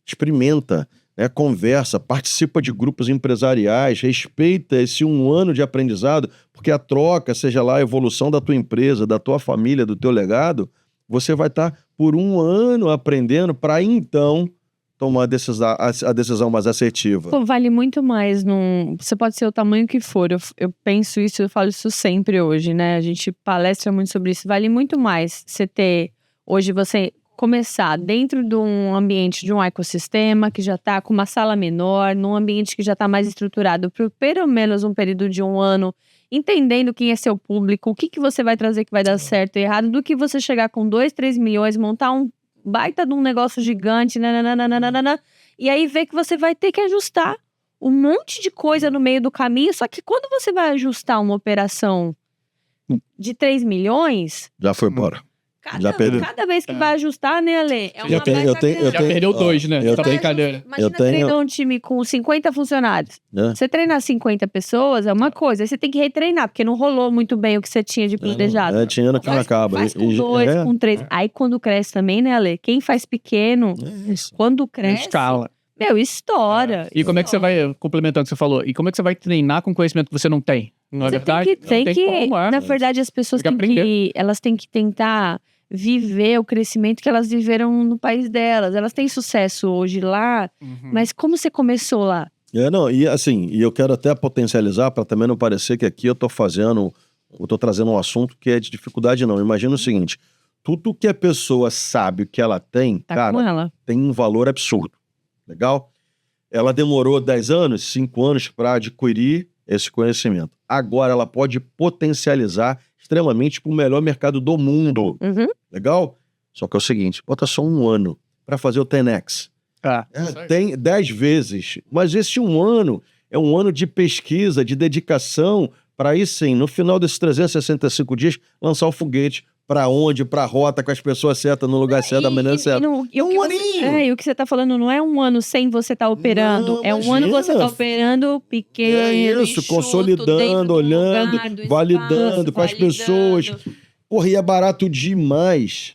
Experimenta. Conversa, participa de grupos empresariais, respeita esse um ano de aprendizado, porque a troca, seja lá a evolução da tua empresa, da tua família, do teu legado, você vai estar por um ano aprendendo para então tomar a decisão mais assertiva. Pô, vale muito mais. Você pode ser o tamanho que for. Eu penso isso, eu falo isso sempre hoje, né? A gente palestra muito sobre isso. Vale muito mais você ter, hoje você começar dentro de um ambiente, de um ecossistema que já está com uma sala menor, num ambiente que já está mais estruturado por pelo menos um período de um ano, entendendo quem é seu público, o que você vai trazer que vai dar certo e errado, do que você chegar com 2, 3 milhões, montar um baita de um negócio gigante, nananana, e aí ver que você vai ter que ajustar um monte de coisa no meio do caminho, só que quando você vai ajustar uma operação de 3 milhões... Já foi embora. Cada vez que vai ajustar, né, Ale? É uma já perdeu 2, né? Eu tá brincadeira. Imagina treinar um time com 50 funcionários. Você treinar 50 pessoas é uma coisa. Aí você tem que retreinar, porque não rolou muito bem o que você tinha de planejado. Dinheiro que não acaba. Faz com 2, com 3. Aí quando cresce também, né, Ale? Quem faz pequeno, quando cresce... Escala. Meu, estoura. E como é que você vai, complementando o que você falou, e como é que você vai treinar com conhecimento que você não tem? Não é verdade? Na verdade, as pessoas elas têm que tentar viver o crescimento que elas viveram no país delas. Elas têm sucesso hoje lá, mas como você começou lá? E eu quero até potencializar para também não parecer que aqui eu tô trazendo um assunto que é de dificuldade, não. Imagina o seguinte, tudo que a pessoa sabe que ela tem, tem um valor absurdo. Legal? Ela demorou 10 anos, 5 anos para adquirir esse conhecimento. Agora ela pode potencializar extremamente para o melhor mercado do mundo. Legal? Só que é o seguinte, bota só um ano para fazer o 10X. Tem 10 vezes, mas esse um ano é um ano de pesquisa, de dedicação, para aí sim, no final desses 365 dias, lançar o foguete. Pra onde? Pra rota, com as pessoas certas, no lugar certo, da maneira certa. Um aninho! E o que você tá falando não é um ano sem você tá operando. Não, é um ano você tá operando pequeno, isso, consolidando, olhando, validando com as pessoas. Porra, e é barato demais.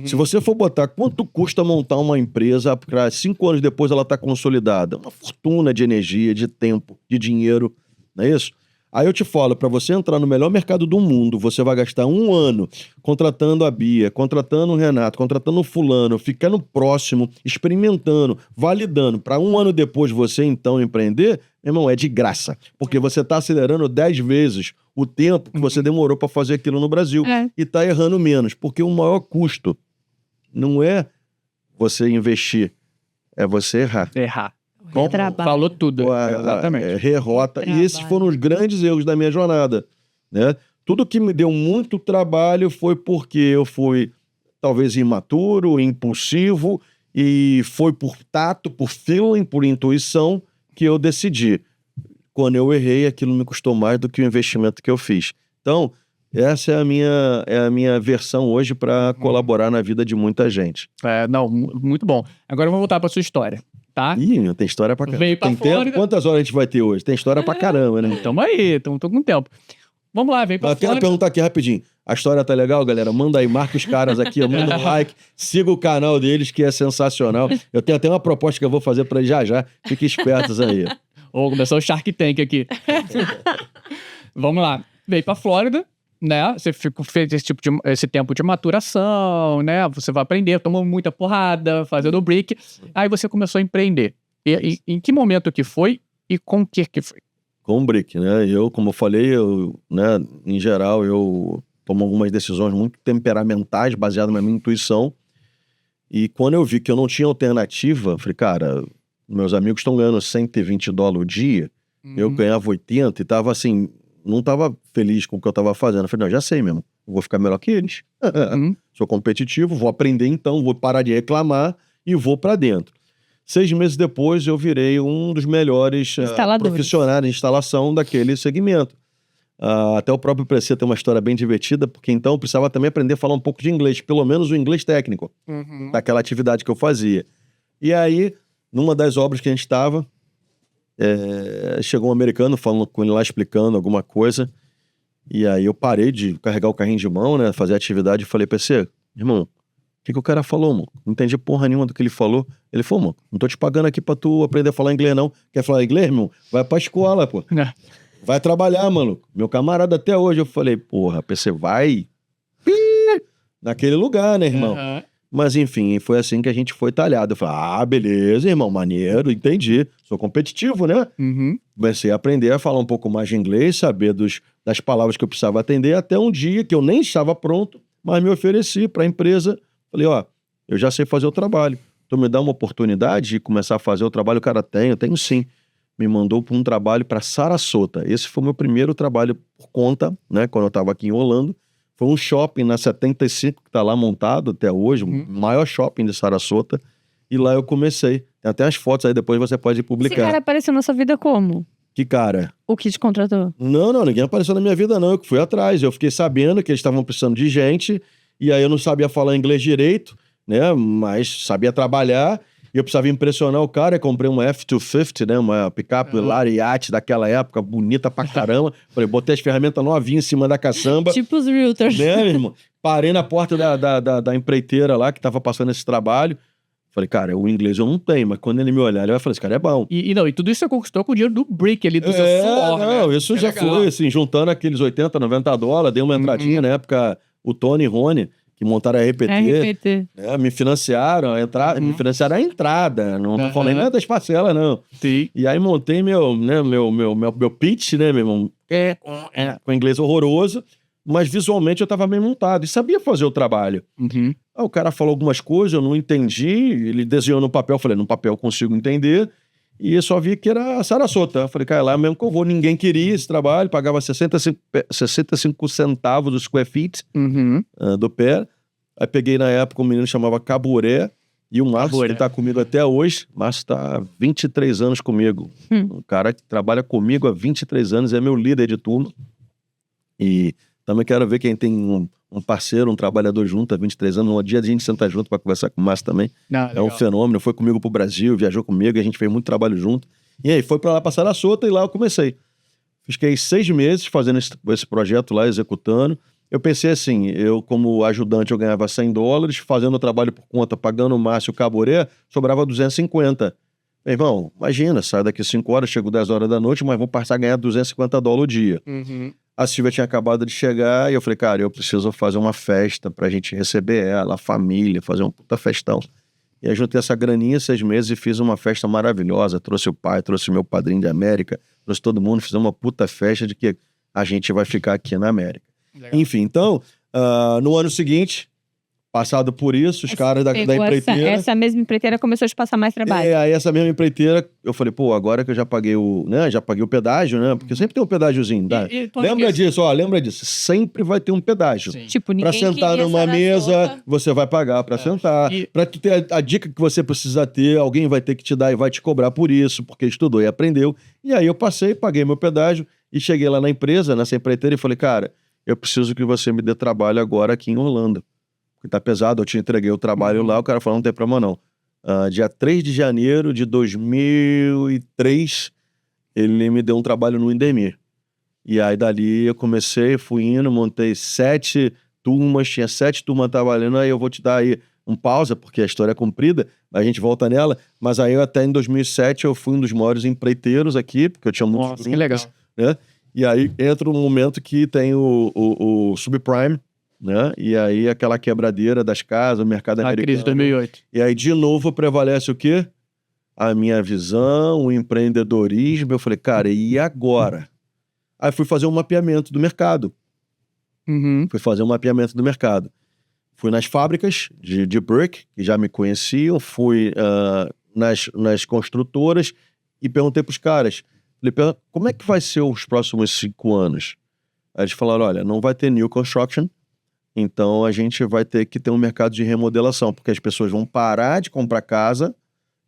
Se você for botar quanto custa montar uma empresa para 5 anos depois ela tá consolidada, uma fortuna de energia, de tempo, de dinheiro, não é isso? Aí eu te falo, para você entrar no melhor mercado do mundo, você vai gastar um ano contratando a Bia, contratando o Renato, contratando o fulano, ficando próximo, experimentando, validando. Para um ano depois você então empreender, meu irmão, é de graça. Porque você está acelerando 10 vezes o tempo que você demorou para fazer aquilo no Brasil. E está errando menos. Porque o maior custo não é você investir, é você errar. Falou tudo. Exatamente. Rerota. E esses foram os grandes erros da minha jornada, né? Tudo que me deu muito trabalho foi porque eu fui talvez imaturo, impulsivo, e foi por tato, por feeling, por intuição que eu decidi. Quando eu errei, aquilo me custou mais do que o investimento que eu fiz. Então, essa é a minha versão hoje para colaborar na vida de muita gente. Muito bom. Agora eu vou voltar para sua história. Tá? Ih, tem história pra caramba. Veio pra Flórida. Quantas horas a gente vai ter hoje? Tem história pra caramba, né? Tamo aí, tô com tempo. Vamos lá, vem pra Flórida. Quero perguntar aqui rapidinho. A história tá legal, galera? Manda aí, marca os caras aqui, manda um like, siga o canal deles, que é sensacional. Eu tenho até uma proposta que eu vou fazer pra eles já. Fiquem espertos aí. Começou o Shark Tank aqui. Vamos lá. Veio pra Flórida, né? Você fez esse tempo de maturação, né? Você vai aprender, tomou muita porrada, fazendo brick. Aí você começou a empreender. E em que momento que foi e com o que foi? Com o brick, né? Eu, como eu falei, né, em geral, eu tomo algumas decisões muito temperamentais, baseadas na minha intuição. E quando eu vi que eu não tinha alternativa, falei, cara, meus amigos estão ganhando $120 o dia, eu ganhava 80 e tava assim... Não estava feliz com o que eu estava fazendo. Eu falei, não, já sei mesmo. Eu vou ficar melhor que eles. sou competitivo, vou aprender então, vou parar de reclamar e vou para dentro. 6 meses depois, eu virei um dos melhores profissionais de instalação daquele segmento. Até o próprio PC tem uma história bem divertida, porque então eu precisava também aprender a falar um pouco de inglês, pelo menos o inglês técnico, daquela atividade que eu fazia. E aí, numa das obras que a gente estava, chegou um americano falando com ele lá, explicando alguma coisa, e aí eu parei de carregar o carrinho de mão, né, fazer a atividade, e falei, PC, irmão, o que o cara falou, mano? Não entendi porra nenhuma do que ele falou. Ele falou, mano, não tô te pagando aqui pra tu aprender a falar inglês, não. Quer falar inglês, irmão? Vai pra escola, pô. Vai trabalhar, mano. Meu camarada até hoje, eu falei, porra, PC, vai naquele lugar, né, irmão? Mas, enfim, foi assim que a gente foi talhado. Eu falei, beleza, irmão, maneiro, entendi. Sou competitivo, né? Comecei a aprender a falar um pouco mais de inglês, saber das palavras que eu precisava atender, até um dia que eu nem estava pronto, mas me ofereci para a empresa. Falei, eu já sei fazer o trabalho. Tu me dá uma oportunidade de começar a fazer o trabalho? O cara eu tenho sim. Me mandou para um trabalho para Sarasota. Esse foi o meu primeiro trabalho por conta, né? Quando eu estava aqui em Orlando. Foi um shopping na 75 que está lá montado até hoje, o maior shopping de Sarasota. E lá eu comecei. Tem até as fotos aí, depois você pode publicar. Esse cara apareceu na sua vida como? Que cara? O que te contratou? Não, ninguém apareceu na minha vida não. Eu que fui atrás. Eu fiquei sabendo que eles estavam precisando de gente. E aí eu não sabia falar inglês direito, né? Mas sabia trabalhar. E eu precisava impressionar o cara. Eu comprei uma F-250, né? Uma picape Lariat daquela época, bonita pra caramba. Falei, botei as ferramentas novinhas em cima da caçamba. Tipo os realtors. Né, meu irmão? Parei na porta da empreiteira lá, que tava passando esse trabalho. Falei, cara, o inglês eu não tenho, mas quando ele me olhar, ele vai falar, esse cara é bom. E tudo isso você conquistou com o dinheiro do brick ali, do seu suor, né? Isso já foi, assim, juntando aqueles 80, 90 dólares, dei uma entradinha na época, o Tony e Rony, que montaram a RPT. Né, me financiaram me financiaram a entrada, não tô falando nada das parcelas, não. Sim. E aí montei meu pitch, né, meu irmão, com inglês horroroso, mas visualmente eu tava bem montado e sabia fazer o trabalho. Aí o cara falou algumas coisas, eu não entendi, ele desenhou no papel, eu falei, no papel eu consigo entender, e eu só vi que era Sarasota. Eu falei, cara, lá mesmo que eu vou, ninguém queria esse trabalho, pagava 65 centavos do square feet do pé. Aí peguei na época um menino que chamava Caburé, e o Márcio, que tá comigo até hoje. Márcio tá há 23 anos comigo. Um cara que trabalha comigo há 23 anos, é meu líder de turma. E também quero ver quem tem um parceiro, um trabalhador junto há 23 anos. Um dia a gente senta junto para conversar com o Márcio também. É um fenômeno. Foi comigo pro Brasil, viajou comigo, a gente fez muito trabalho junto. E aí foi para lá passar a Sarasota e lá eu comecei. Fiquei 6 meses fazendo esse projeto lá, executando. Eu pensei assim, eu como ajudante eu ganhava $100, fazendo o trabalho por conta, pagando o Márcio e o Caburé, sobrava 250. Meu irmão, imagina, saio daqui 5 horas, chego 10 horas da noite, mas vou passar a ganhar $250 o dia. A Silvia tinha acabado de chegar e eu falei, cara, eu preciso fazer uma festa pra gente receber ela, a família, fazer um puta festão. E aí juntei essa graninha 6 meses e fiz uma festa maravilhosa. Trouxe o pai, trouxe o meu padrinho de América, trouxe todo mundo, fizemos uma puta festa de que a gente vai ficar aqui na América. Legal. Enfim, então, no ano seguinte, passado por isso, os caras da empreiteira... Essa mesma empreiteira começou a te passar mais trabalho. Aí essa mesma empreiteira, eu falei, pô, agora que eu já paguei o pedágio, né? Porque sempre tem um pedágiozinho, tá? Lembra disso, sempre vai ter um pedágio. Sim. Tipo, ninguém pra sentar numa mesa, você vai pagar pra sentar. Pra tu ter a dica que você precisa ter, alguém vai ter que te dar e vai te cobrar por isso, porque estudou e aprendeu. E aí eu passei, paguei meu pedágio e cheguei lá na empresa, nessa empreiteira, e falei, cara, eu preciso que você me dê trabalho agora aqui em Orlando. Porque tá pesado, eu te entreguei o trabalho lá, o cara falou, não tem problema não. Dia 3 de janeiro de 2003, ele me deu um trabalho no Indemir. E aí dali eu comecei, fui indo, montei 7 turmas, tinha 7 turmas trabalhando, aí eu vou te dar aí um pausa, porque a história é comprida, a gente volta nela, mas aí até em 2007 eu fui um dos maiores empreiteiros aqui, porque eu tinha muitos grupos, que legal. Né? E aí entra um momento que tem o subprime, né? E aí aquela quebradeira das casas, o mercado americano. A crise de 2008. E aí de novo prevalece o quê? A minha visão, o empreendedorismo. Eu falei, cara, e agora? Aí fui fazer um mapeamento do mercado. Fui nas fábricas de brick, que já me conheciam, fui nas construtoras e perguntei pros caras, falei, como é que vai ser os próximos 5 anos? Aí eles falaram, olha, não vai ter new construction, Então, a gente vai ter que ter um mercado de remodelação, porque as pessoas vão parar de comprar casa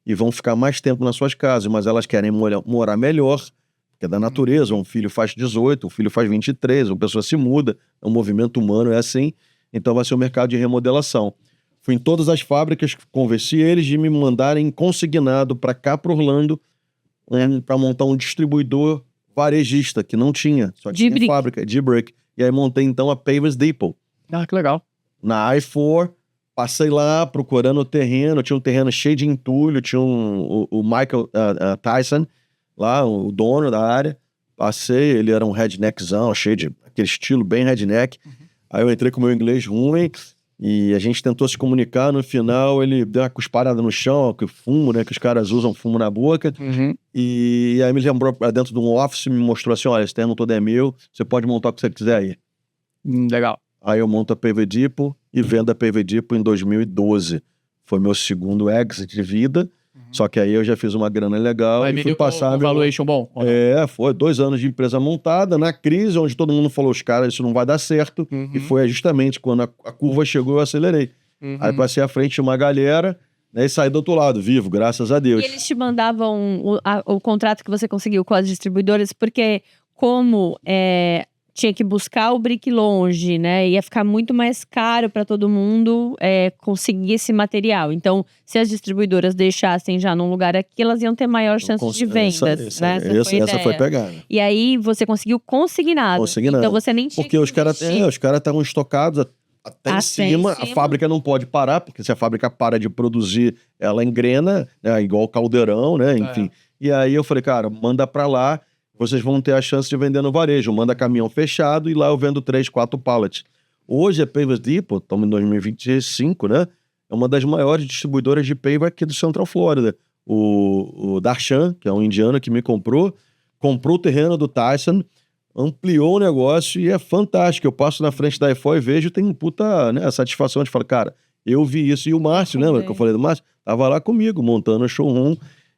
e vão ficar mais tempo nas suas casas, mas elas querem morar melhor, porque é da natureza. Um filho faz 18, um filho faz 23, uma pessoa se muda, é um movimento humano, é assim. Então, vai ser um mercado de remodelação. Fui em todas as fábricas, convenci eles de me mandarem consignado para cá, para Orlando, para montar um distribuidor varejista, que não tinha, só tinha fábrica de brick. E aí montei então a Pavers Depot. Ah, que legal. Na I-4, passei lá procurando o terreno, tinha um terreno cheio de entulho, tinha o Michael Tyson, lá, o dono da área. Passei, ele era um redneckzão, cheio de aquele estilo bem redneck. Aí eu entrei com o meu inglês ruim e a gente tentou se comunicar. No final, ele deu uma cusparada no chão, que fumo, né? Que os caras usam fumo na boca. E aí me lembrou pra dentro de um office, me mostrou assim: olha, esse terreno todo é meu, você pode montar o que você quiser aí. Legal. Aí eu monto a Pavers Depot e vendo a Pavers Depot em 2012. Foi meu segundo exit de vida. Só que aí eu já fiz uma grana legal e fui passar... valuation bom? Foi 2 anos de empresa montada, na crise, onde todo mundo falou, os caras, isso não vai dar certo. E foi justamente quando a curva chegou, eu acelerei. Aí passei à frente de uma galera, né, e saí do outro lado, vivo, graças a Deus. E eles te mandavam o contrato que você conseguiu com as distribuidoras, porque como tinha que buscar o brick longe, né? Ia ficar muito mais caro para todo mundo conseguir esse material. Então, se as distribuidoras deixassem já num lugar aqui, elas iam ter maior chance de vendas. Essa foi pegada. E aí, você conseguiu consignado. Então, você nem tinha porque os caras estavam estocados até em cima. A fábrica não pode parar, porque se a fábrica para de produzir, ela engrena, né? Igual o caldeirão, né? Enfim. E aí eu falei, cara, manda pra lá, vocês vão ter a chance de vender no varejo. Manda caminhão fechado e lá eu vendo 3, 4 pallets. Hoje a Pavers Depot, estamos em 2025, né? É uma das maiores distribuidoras de paver aqui do Central Florida. O Darshan, que é um indiano que me comprou o terreno do Tyson, ampliou o negócio e é fantástico. Eu passo na frente da I-4 e vejo, tem puta, né, satisfação de falar, cara, eu vi isso. E o Márcio, lembra que eu falei do Márcio? Tava lá comigo, montando o showroom.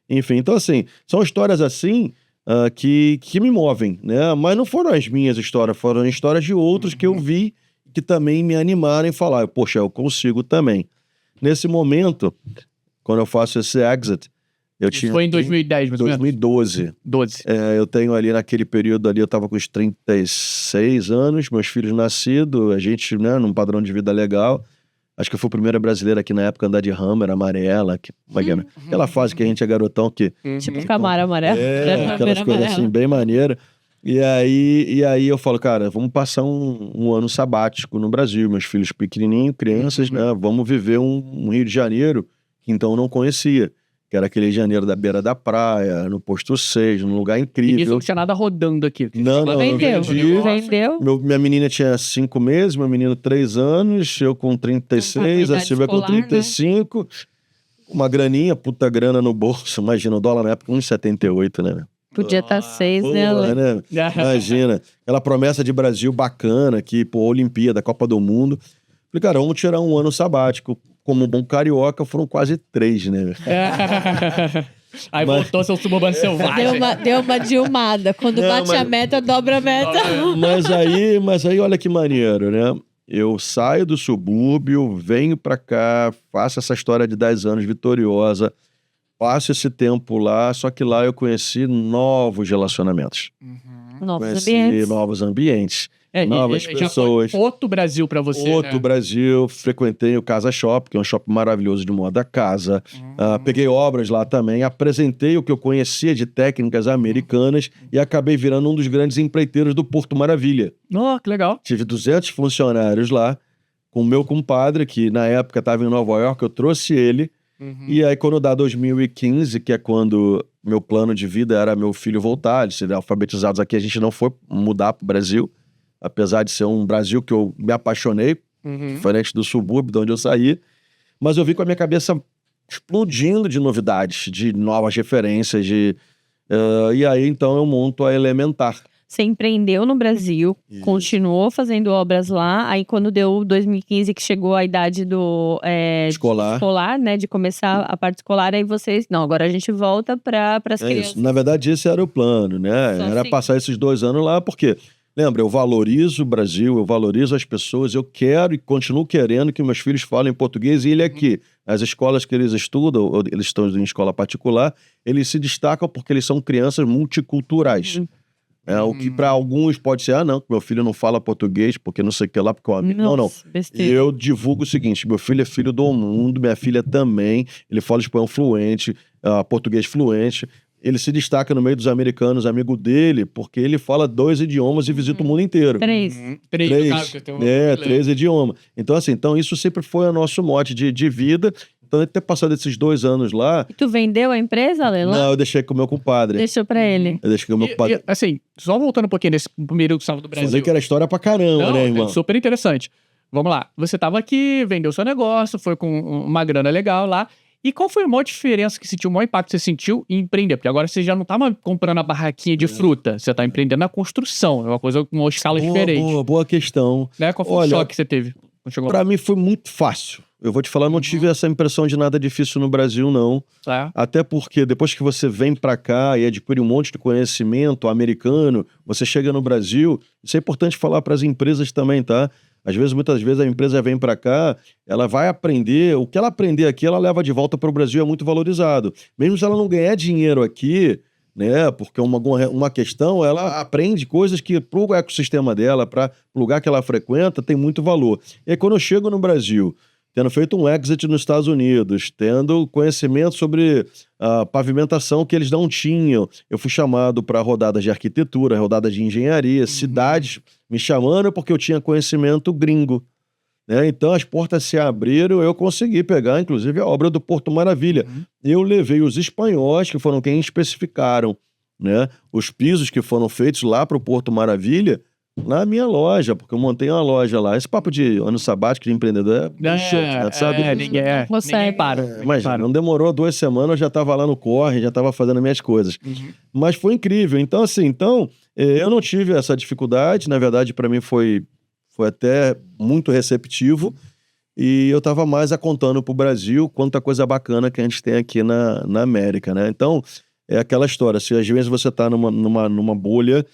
Enfim, então assim, são histórias assim... que me movem, né? Mas não foram as minhas histórias, foram histórias de outros que eu vi que também me animaram em falar, poxa, eu consigo também. Nesse momento, quando eu faço esse exit, eu tinha... Foi em 2010, mais ou menos? 2012. Eu tenho ali, naquele período ali, eu tava com uns 36 anos, meus filhos nascidos, a gente, né, num padrão de vida legal. Acho que eu fui o primeiro brasileiro aqui na época a andar de Hummer amarela, aquela fase que a gente é garotão que... Tipo Camaro amarelo. Aquelas coisas assim, bem maneiras. E aí eu falo, cara, vamos passar um ano sabático no Brasil, meus filhos pequenininhos, crianças, né? Vamos viver um Rio de Janeiro que então eu não conhecia. Que era aquele janeiro da beira da praia, no Posto 6, num lugar incrível. E isso não tinha nada rodando aqui. Não, vendeu. Minha menina tinha 5 meses, meu menino 3 anos, eu com 36, a Silvia com 35. Né? Uma graninha, puta grana no bolso. Imagina, o dólar na época 1,78, né? Podia estar 6, né? Imagina. Aquela promessa de Brasil bacana aqui, Olimpíada, Copa do Mundo. Falei, cara, vamos tirar um ano sabático. Como bom carioca, foram quase 3, né? Aí voltou seu suburbano selvagem. Deu uma dilmada. Quando bate a meta, dobra a meta. Mas aí, olha que maneiro, né? Eu saio do subúrbio, venho pra cá, faço essa história de 10 anos vitoriosa, passo esse tempo lá, só que lá eu conheci novos relacionamentos. Novos ambientes. Novas pessoas. Outro Brasil pra você. Outro Brasil. Frequentei o Casa Shop, que é um shopping maravilhoso de moda casa. Peguei obras lá também. Apresentei o que eu conhecia de técnicas americanas e acabei virando um dos grandes empreiteiros do Porto Maravilha. Oh, que legal. Tive 200 funcionários lá, com o meu compadre, que na época estava em Nova York, eu trouxe ele. E aí, quando dá 2015, que é quando meu plano de vida era meu filho voltar, eles serem alfabetizados aqui, a gente não foi mudar pro Brasil. Apesar de ser um Brasil que eu me apaixonei, diferente do subúrbio de onde eu saí, mas eu vi com a minha cabeça explodindo de novidades, de novas referências, e aí então eu monto a Elementar. Você empreendeu no Brasil, continuou fazendo obras lá, aí quando deu 2015 que chegou a idade do escolar, né, de começar a parte escolar, aí vocês, não, agora a gente volta para as crianças. Isso. Na verdade esse era o plano, né, era passar esses 2 anos lá, porque Lembra, eu valorizo o Brasil, eu valorizo as pessoas, eu quero e continuo querendo que meus filhos falem português e ele aqui. As escolas que eles estudam, eles estão em escola particular, eles se destacam porque eles são crianças multiculturais. O que para alguns pode ser, não, meu filho não fala português porque não sei o que lá, porque não. Besteira. Eu divulgo o seguinte, meu filho é filho do mundo, minha filha também, ele fala espanhol fluente, português fluente, ele se destaca no meio dos americanos, amigo dele, porque ele fala 2 idiomas e visita o mundo inteiro. 3. 3 idiomas. Então, assim, isso sempre foi o nosso mote de vida. Então, ter passado esses 2 anos lá... E tu vendeu a empresa, Leila? Não, eu deixei com o meu compadre. Deixou pra ele. Eu deixei com o meu compadre. Assim, só voltando um pouquinho nesse primeiro Salve do Brasil. Falei que era história pra caramba, né, irmão? É super interessante. Vamos lá. Você tava aqui, vendeu seu negócio, foi com uma grana legal lá. E qual foi a maior diferença que sentiu, o maior impacto que você sentiu em empreender? Porque agora você já não tá mais comprando a barraquinha de fruta, você tá empreendendo na construção. É uma coisa com uma escala diferente. Boa questão. Né? Qual foi o choque que você teve? Pra mim foi muito fácil. Eu vou te falar, eu não tive essa impressão de nada difícil no Brasil, não. Até porque depois que você vem pra cá e adquire um monte de conhecimento americano, você chega no Brasil, isso é importante falar pras empresas também, tá? Muitas vezes a empresa vem pra cá, ela vai aprender, o que ela aprender aqui, ela leva de volta para o Brasil, é muito valorizado. Mesmo se ela não ganhar dinheiro aqui, né, porque uma questão, ela aprende coisas que pro ecossistema dela, para o lugar que ela frequenta, tem muito valor. E aí, quando eu chego no Brasil, tendo feito um exit nos Estados Unidos, tendo conhecimento sobre a pavimentação que eles não tinham, eu fui chamado para rodadas de arquitetura, rodadas de engenharia, cidades me chamando porque eu tinha conhecimento gringo. Né? Então as portas se abriram, eu consegui pegar, inclusive, a obra do Porto Maravilha. Eu levei os espanhóis, que foram quem especificaram, né, os pisos que foram feitos lá para o Porto Maravilha, na minha loja, porque eu montei uma loja lá. Esse papo de ano sabático de empreendedor sabe? Ninguém para. Mas não demorou 2 semanas, eu já estava lá no corre, já estava fazendo minhas coisas. Mas foi incrível. Então, assim, eu não tive essa dificuldade. Na verdade, para mim foi até muito receptivo. E eu estava mais contando para o Brasil quanta coisa bacana que a gente tem aqui na América, né? Então, é aquela história. Se às vezes você está numa bolha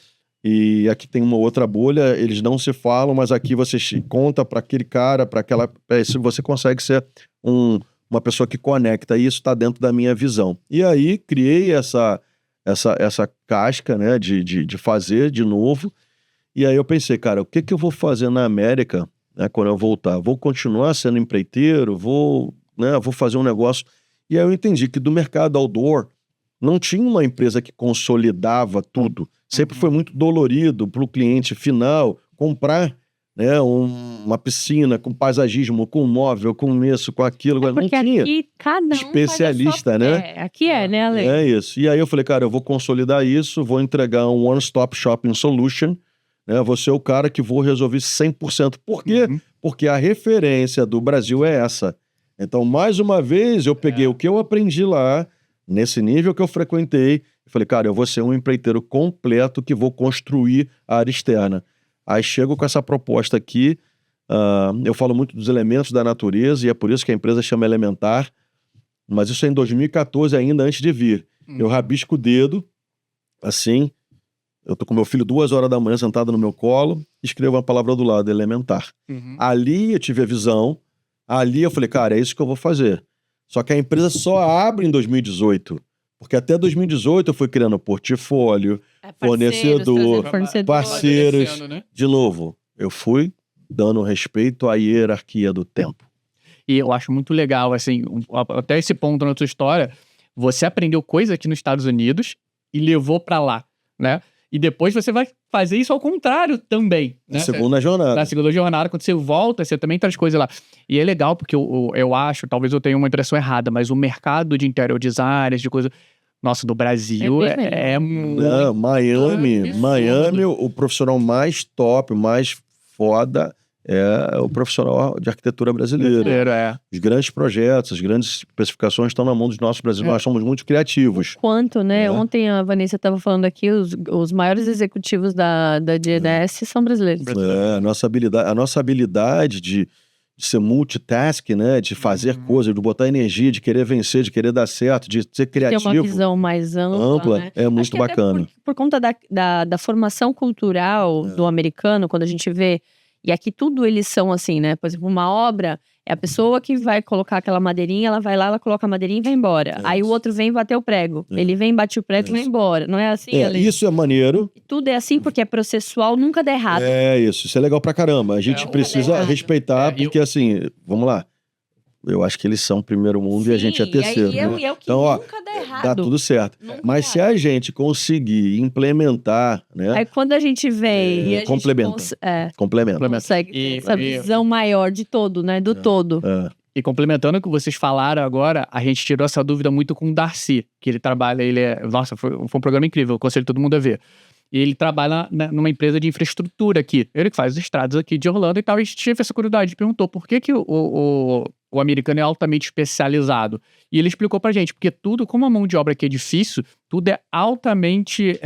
e aqui tem uma outra bolha, eles não se falam, mas aqui você conta para aquele cara, você consegue ser uma pessoa que conecta, e isso está dentro da minha visão. E aí criei essa casca, né, de fazer de novo, e aí eu pensei, cara, o que eu vou fazer na América, né, quando eu voltar? Vou continuar sendo empreiteiro? Vou fazer um negócio? E aí eu entendi que do mercado outdoor não tinha uma empresa que consolidava tudo. Sempre foi muito dolorido para o cliente final comprar, né, uma piscina com paisagismo, com móvel, com isso, com aquilo. Não tinha aqui cada um especialista, né? Aqui né, Ale? É isso. E aí eu falei, cara, eu vou consolidar isso, vou entregar um one-stop shopping solution, né? Vou ser o cara que vou resolver 100%. Por quê? Porque a referência do Brasil é essa. Então, mais uma vez, eu peguei o que eu aprendi lá, nesse nível que eu frequentei, e falei, cara, eu vou ser um empreiteiro completo que vou construir a área externa. Aí chego com essa proposta aqui, eu falo muito dos elementos da natureza, e é por isso que a empresa chama Elementar, mas isso é em 2014 ainda, antes de vir. Eu rabisco o dedo, assim, eu tô com meu filho 2 horas da manhã sentado no meu colo, escrevo uma palavra do lado, Elementar. Ali eu tive a visão, ali eu falei, cara, é isso que eu vou fazer. Só que a empresa só abre em 2018. Porque até 2018 eu fui criando portfólio, fornecedor, parceiros. Né? De novo, eu fui dando respeito à hierarquia do tempo. E eu acho muito legal, assim, até esse ponto na sua história, você aprendeu coisa aqui nos Estados Unidos e levou pra lá, né? E depois você vai fazer isso ao contrário também. Né? Na segunda jornada. Na segunda jornada, quando você volta, você também traz coisas lá. E é legal porque eu acho, talvez eu tenha uma impressão errada, mas o mercado de interior designers, de coisa... Nossa, do Brasil é muito... Miami, o profissional mais top, mais foda é o profissional de arquitetura brasileira. Os grandes projetos, as grandes especificações estão na mão dos nossos brasileiros. Nós somos muito criativos. Quanto, né? Ontem a Vanessa estava falando aqui, os maiores executivos da GDS são brasileiros. A nossa habilidade ser multitask, né? De fazer coisas, de botar energia, de querer vencer, de querer dar certo, de ser criativo. Ter uma visão mais ampla, né? É muito bacana. Por conta da formação cultural do americano, quando a gente vê, e aqui tudo eles são assim, né? Por exemplo, uma obra, é a pessoa que vai colocar aquela madeirinha, ela vai lá, ela coloca a madeirinha e vai embora. Aí o outro vem bater o prego. Ele vem, bate o prego e vai embora. Não é assim, Ale? Isso é maneiro. Tudo é assim porque é processual, nunca dá errado. Isso é legal pra caramba. A gente precisa respeitar, porque assim, vamos lá. Eu acho que eles são primeiro mundo e a gente é terceiro. É o que então, nunca dá errado. Dá tudo certo. Mas se a gente conseguir implementar, né? Aí quando a gente vem e a gente complementa. consegue essa visão maior de todo, né? Do todo. E complementando o que vocês falaram agora, a gente tirou essa dúvida muito com o Darcy, que ele trabalha, nossa, foi um programa incrível, eu aconselho todo mundo a ver. E ele trabalha numa empresa de infraestrutura aqui. Ele que faz os estradas aqui de Orlando e tal. E a gente teve essa curiosidade, perguntou por que o americano é altamente especializado. E ele explicou pra gente, porque tudo, como a mão de obra aqui é difícil, tudo é altamente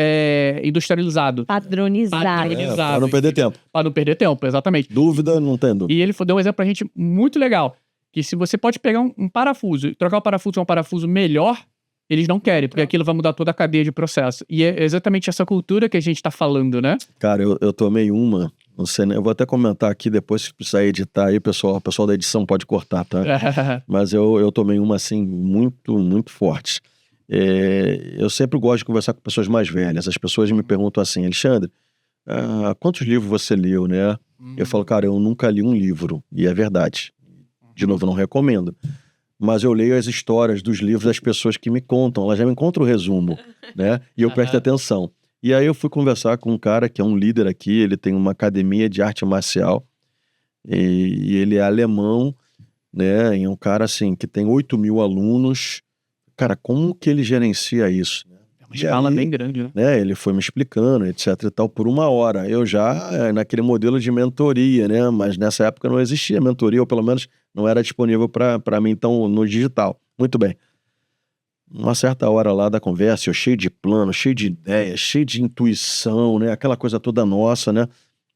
industrializado. Padronizado. Para não perder tempo. Para não perder tempo, exatamente. Dúvida, não tem dúvida. E ele deu um exemplo pra gente muito legal. Que se você pode pegar um parafuso e trocar o parafuso por um parafuso melhor, eles não querem, porque aquilo vai mudar toda a cadeia de processo. E é exatamente essa cultura que a gente tá falando, né? Cara, eu tomei uma, não sei, né? Eu vou até comentar aqui depois, se precisar editar aí, o pessoal da edição pode cortar, tá? Mas eu tomei uma, assim, muito, muito forte. Eu sempre gosto de conversar com pessoas mais velhas. As pessoas me perguntam assim, Alexandre, quantos livros você leu, né? Eu falo, cara, eu nunca li um livro, e é verdade. De novo, não recomendo. Mas eu leio as histórias dos livros das pessoas que me contam. Elas já me contam o resumo, né? E eu presto atenção. E aí eu fui conversar com um cara que é um líder aqui. Ele tem uma academia de arte marcial. E ele é alemão, né? E é um cara, assim, que tem 8.000 alunos. Cara, como que ele gerencia isso? É uma escala bem grande, né? Ele foi me explicando, etc e tal, por 1 hora. Eu já, naquele modelo de mentoria, né? Mas nessa época não existia mentoria, ou pelo menos não era disponível para mim, então, no digital. Muito bem. Uma certa hora lá da conversa, eu cheio de plano, cheio de ideias, cheio de intuição, né? Aquela coisa toda nossa, né?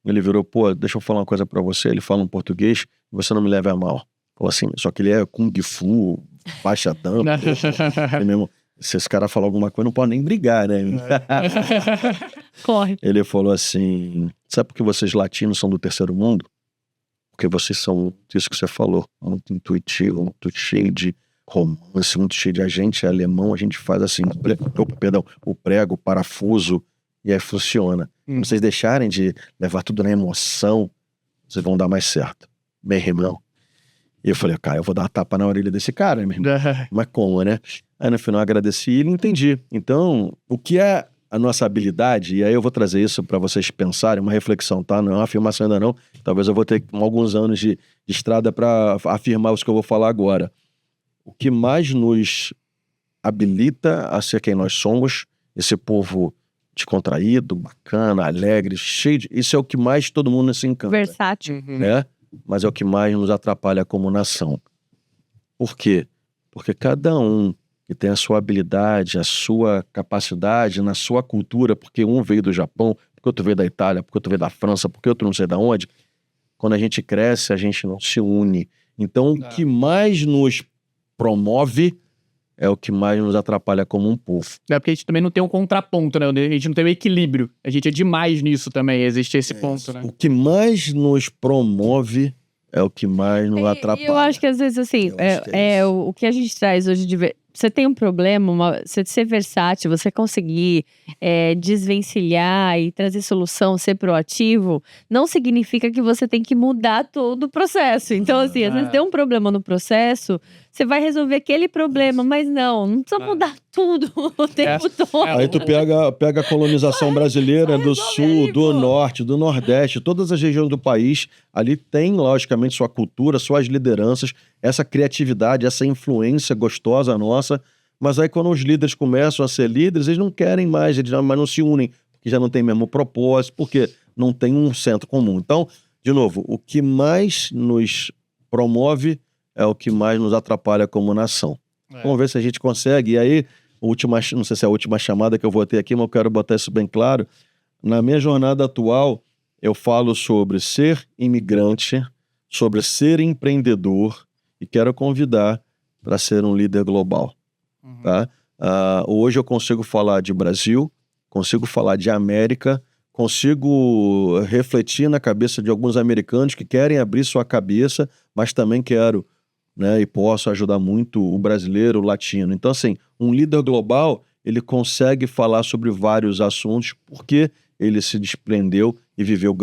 Ele virou, pô, deixa eu falar uma coisa pra você. Ele fala um português, você não me leve a mal. Falou assim, só que ele é Kung Fu, faixa tampa. Ele mesmo, se esse cara falar alguma coisa, não pode nem brigar, né? Corre. Ele falou assim, sabe por que vocês latinos são do terceiro mundo? Porque vocês são, isso que você falou, muito intuitivo, muito cheio de romance, muito cheio de... A gente é alemão, a gente faz assim, o prego, o parafuso, e aí funciona. Se vocês deixarem de levar tudo na emoção, vocês vão dar mais certo. Meu irmão. E eu falei, cara, eu vou dar uma tapa na orelha desse cara, meu irmão. Mas como, né? Aí no final eu agradeci e ele entendi. Então, o que é a nossa habilidade, e aí eu vou trazer isso para vocês pensarem, uma reflexão, tá? Não é uma afirmação ainda não. Talvez eu vou ter alguns anos de estrada para afirmar isso que eu vou falar agora. O que mais nos habilita a ser quem nós somos, esse povo descontraído, bacana, alegre, cheio de... Isso é o que mais todo mundo se encanta. Versátil. Né? Mas é o que mais nos atrapalha como nação. Por quê? Porque cada um que tem a sua habilidade, a sua capacidade, na sua cultura, porque um veio do Japão, porque outro veio da Itália, porque outro veio da França, porque outro não sei de onde, quando a gente cresce, a gente não se une. Então, o que mais nos promove é o que mais nos atrapalha como um povo. É porque a gente também não tem um contraponto, né? A gente não tem um equilíbrio. A gente é demais nisso também, existe esse ponto, né? O que mais nos promove é o que mais nos atrapalha. Eu acho que às vezes, assim, o que a gente traz hoje de... Você tem um problema, você ser versátil, você conseguir desvencilhar e trazer solução, ser proativo, não significa que você tem que mudar todo o processo. Então, assim, às vezes tem um problema no processo, você vai resolver aquele problema, mas não precisa mudar tudo o tempo todo. Aí tu pega a colonização brasileira do sul, do norte, do nordeste, todas as regiões do país, ali tem, logicamente, sua cultura, suas lideranças, essa criatividade, essa influência gostosa nossa, mas aí quando os líderes começam a ser líderes, eles não querem mais, mas não se unem, porque já não tem mesmo propósito, porque não tem um centro comum. Então, de novo, o que mais nos promove é o que mais nos atrapalha como nação. Vamos ver se a gente consegue. E aí, não sei se é a última chamada que eu vou ter aqui, mas eu quero botar isso bem claro. Na minha jornada atual, eu falo sobre ser imigrante, sobre ser empreendedor e quero convidar para ser um líder global. Tá? Hoje eu consigo falar de Brasil, consigo falar de América, consigo refletir na cabeça de alguns americanos que querem abrir sua cabeça, mas também quero, né, e posso ajudar muito o brasileiro, o latino. Então, assim, um líder global, ele consegue falar sobre vários assuntos porque ele se desprendeu e viveu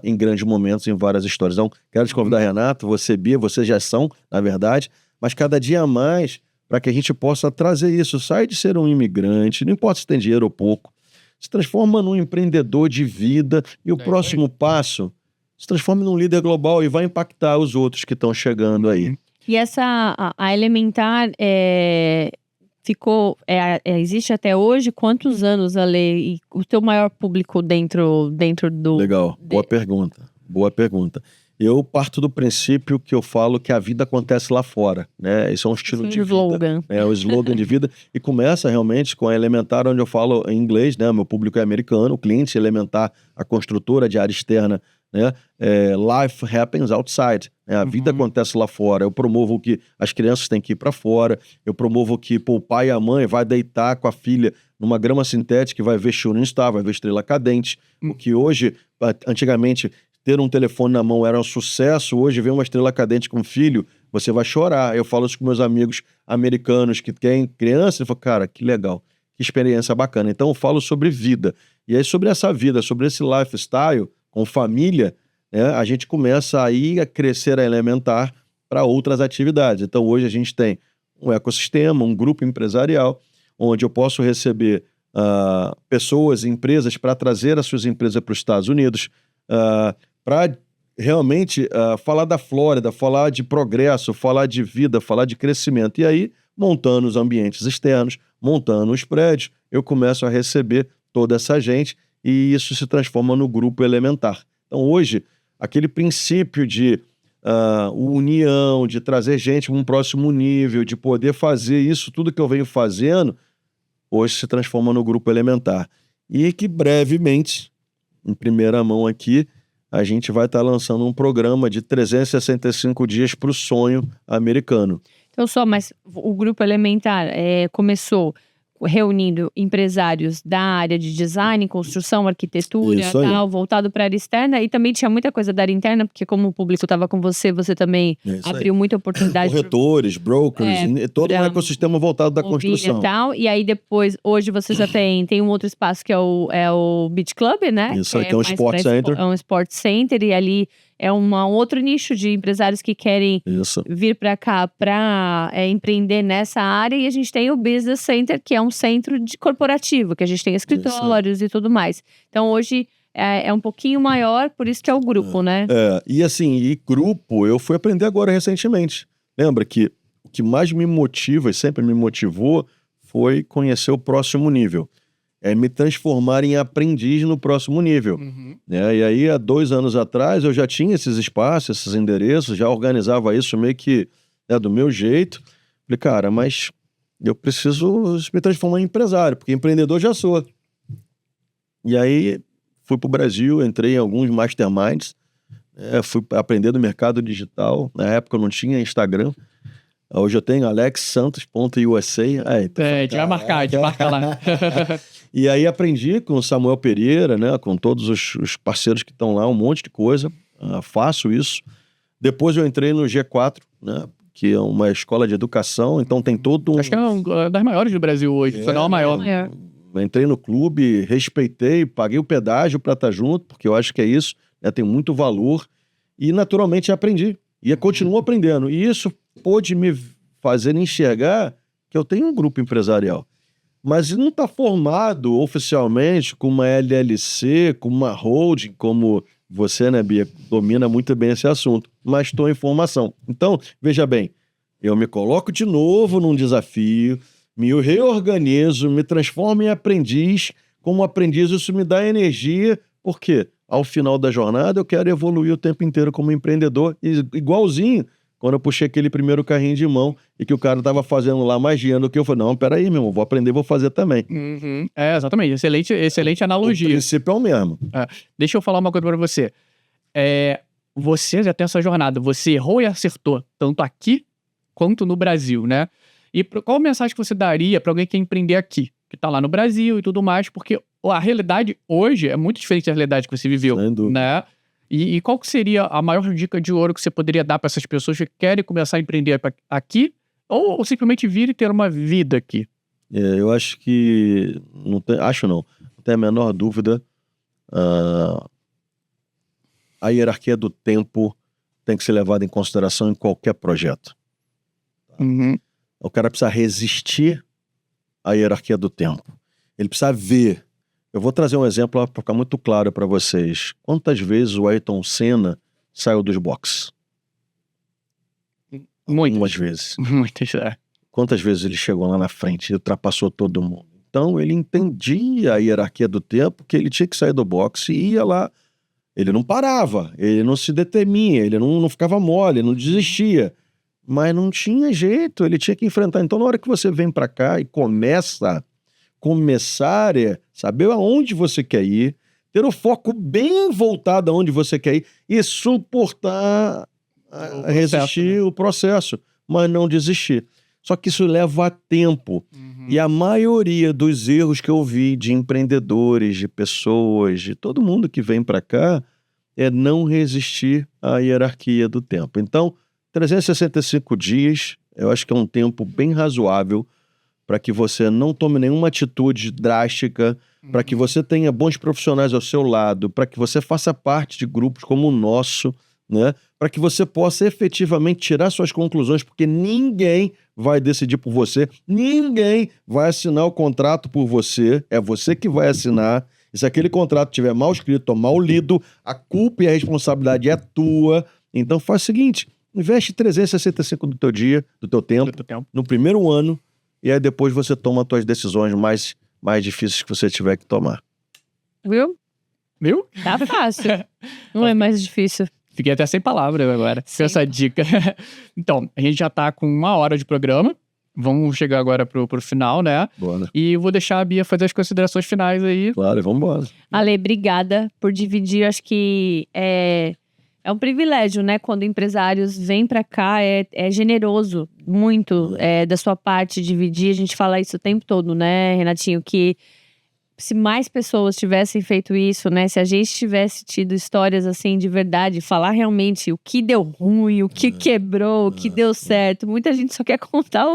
em grandes momentos, em várias histórias. Então, quero te convidar, Renato, você, Bia, vocês já são, na verdade, mas cada dia mais para que a gente possa trazer isso. Sai de ser um imigrante, não importa se tem dinheiro ou pouco, se transforma num empreendedor de vida e o próximo passo se transforma num líder global e vai impactar os outros que estão chegando aí. E a Elementar existe até hoje? Quantos anos, Ale? E o teu maior público dentro do... Legal, boa pergunta. Eu parto do princípio que eu falo que a vida acontece lá fora, né? Isso é um estilo de slogan. vida. É o slogan de vida. E começa realmente com a Elementar, onde eu falo em inglês, né? Meu público é americano, o cliente Elementar, a construtora de área externa, né? Life happens outside. Né? A vida acontece lá fora. Eu promovo que as crianças têm que ir para fora. Eu promovo que o pai e a mãe vai deitar com a filha numa grama sintética e vai ver Shooting Star, vai ver Estrela Cadente. O que hoje, antigamente, ter um telefone na mão era um sucesso. Hoje, ver uma Estrela Cadente com um filho, você vai chorar. Eu falo isso com meus amigos americanos que têm criança. Eu falo, cara, que legal, que experiência bacana. Então, eu falo sobre vida. E aí, sobre essa vida, sobre esse lifestyle, com família, né, a gente começa aí a crescer a Elementar para outras atividades. Então, hoje a gente tem um ecossistema, um grupo empresarial, onde eu posso receber pessoas, empresas, para trazer as suas empresas para os Estados Unidos, para realmente falar da Flórida, falar de progresso, falar de vida, falar de crescimento. E aí, montando os ambientes externos, montando os prédios, eu começo a receber toda essa gente e isso se transforma no grupo Elementar. Então, hoje, aquele princípio de união, de trazer gente para um próximo nível, de poder fazer isso, tudo que eu venho fazendo, hoje se transforma no grupo Elementar. E que brevemente, em primeira mão aqui, a gente vai estar lançando um programa de 365 dias para o sonho americano. Então, mas o Grupo Elementar começou reunindo empresários da área de design, construção, arquitetura, tal, voltado para a área externa, e também tinha muita coisa da área interna, porque como o público estava com você também abriu muita oportunidade. Corretores, brokers, todo um ecossistema voltado da construção. E aí depois, hoje você já tem um outro espaço que é o Beach Club, né? Isso aí, que é um Sport Center. É um Sport Center, e ali é um outro nicho de empresários que querem vir para cá para empreender nessa área. E a gente tem o Business Center, que é um centro corporativo, que a gente tem escritórios e tudo mais. Então, hoje é um pouquinho maior, por isso que é o grupo, né? E assim, grupo, eu fui aprender agora recentemente. Lembra que o que mais me motiva e sempre me motivou foi conhecer o próximo nível. Me transformar em aprendiz no próximo nível. E aí, há 2 anos atrás, eu já tinha esses espaços, esses endereços, já organizava isso meio que do meu jeito. Falei, cara, mas eu preciso me transformar em empresário, porque empreendedor já sou. E aí, fui para o Brasil, entrei em alguns masterminds, fui aprender do mercado digital. Na época eu não tinha Instagram. Hoje eu tenho alexsantos.usa. A gente vai marcar, a gente marca lá. E aí aprendi com o Samuel Pereira, né, com todos os parceiros que estão lá, um monte de coisa. Faço isso. Depois eu entrei no G4, né, que é uma escola de educação, então tem todo um... Acho que é uma das maiores do Brasil hoje, se não a maior. Entrei no clube, respeitei, paguei o pedágio para estar junto, porque eu acho que é isso, tem muito valor. E naturalmente aprendi. E continuo aprendendo. E isso pôde me fazer enxergar que eu tenho um grupo empresarial. Mas não está formado oficialmente com uma LLC, com uma holding, como você, né, Bia, domina muito bem esse assunto. Mas estou em formação. Então, veja bem, eu me coloco de novo num desafio, me reorganizo, me transformo em aprendiz. Como aprendiz, isso me dá energia, porque ao final da jornada eu quero evoluir o tempo inteiro como empreendedor, igualzinho quando eu puxei aquele primeiro carrinho de mão e que o cara tava fazendo lá mais dinheiro do que eu. Falei, não, peraí, meu irmão, vou aprender, vou fazer também. Exatamente, excelente analogia. O princípio é o mesmo. Deixa eu falar uma coisa pra você. você já tem essa jornada, você errou e acertou, tanto aqui quanto no Brasil, né? E qual mensagem que você daria para alguém que quer empreender aqui, que tá lá no Brasil e tudo mais, porque a realidade hoje é muito diferente da realidade que você viveu, Sem dúvida. né? E qual que seria a maior dica de ouro que você poderia dar para essas pessoas que querem começar a empreender aqui ou simplesmente vir e ter uma vida aqui? Eu acho que não tem a menor dúvida. A hierarquia do tempo tem que ser levada em consideração em qualquer projeto. Uhum. O cara precisa resistir à hierarquia do tempo. Ele precisa ver. Eu vou trazer um exemplo para ficar muito claro para vocês. Quantas vezes o Ayrton Senna saiu dos boxes? Algumas vezes. Muitas, é. Quantas vezes ele chegou lá na frente e ultrapassou todo mundo? Então ele entendia a hierarquia do tempo, que ele tinha que sair do boxe e ia lá. Ele não parava, ele não se detemia, ele não ficava mole, não desistia. Mas não tinha jeito, ele tinha que enfrentar. Então, na hora que você vem para cá e começar é saber aonde você quer ir, ter o foco bem voltado aonde você quer ir e suportar, resistir o processo, mas não desistir. Só que isso leva tempo. E a maioria dos erros que eu vi de empreendedores, de pessoas, de todo mundo que vem para cá, é não resistir à hierarquia do tempo. Então, 365 dias, eu acho que é um tempo bem razoável para que você não tome nenhuma atitude drástica, para que você tenha bons profissionais ao seu lado, para que você faça parte de grupos como o nosso, né? Para que você possa efetivamente tirar suas conclusões, porque ninguém vai decidir por você, ninguém vai assinar o contrato por você, é você que vai assinar. E se aquele contrato estiver mal escrito ou mal lido, a culpa e a responsabilidade é tua. Então faz o seguinte, investe 365 do teu dia, do teu tempo, no primeiro ano, e aí depois você toma as tuas decisões mais difíceis que você tiver que tomar. Viu? Tá fácil. Não é mais difícil. Fiquei até sem palavras agora com essa dica. Então, a gente já tá com 1 hora de programa. Vamos chegar agora pro final, né? Bora. E eu vou deixar a Bia fazer as considerações finais aí. Claro, vamos embora. Ale, obrigada por dividir. Acho que é um privilégio, né? Quando empresários vêm para cá, é generoso muito da sua parte dividir. A gente fala isso o tempo todo, né, Renatinho? Que se mais pessoas tivessem feito isso, né? Se a gente tivesse tido histórias assim de verdade, falar realmente o que deu ruim, o que quebrou, o que deu certo. Muita gente só quer contar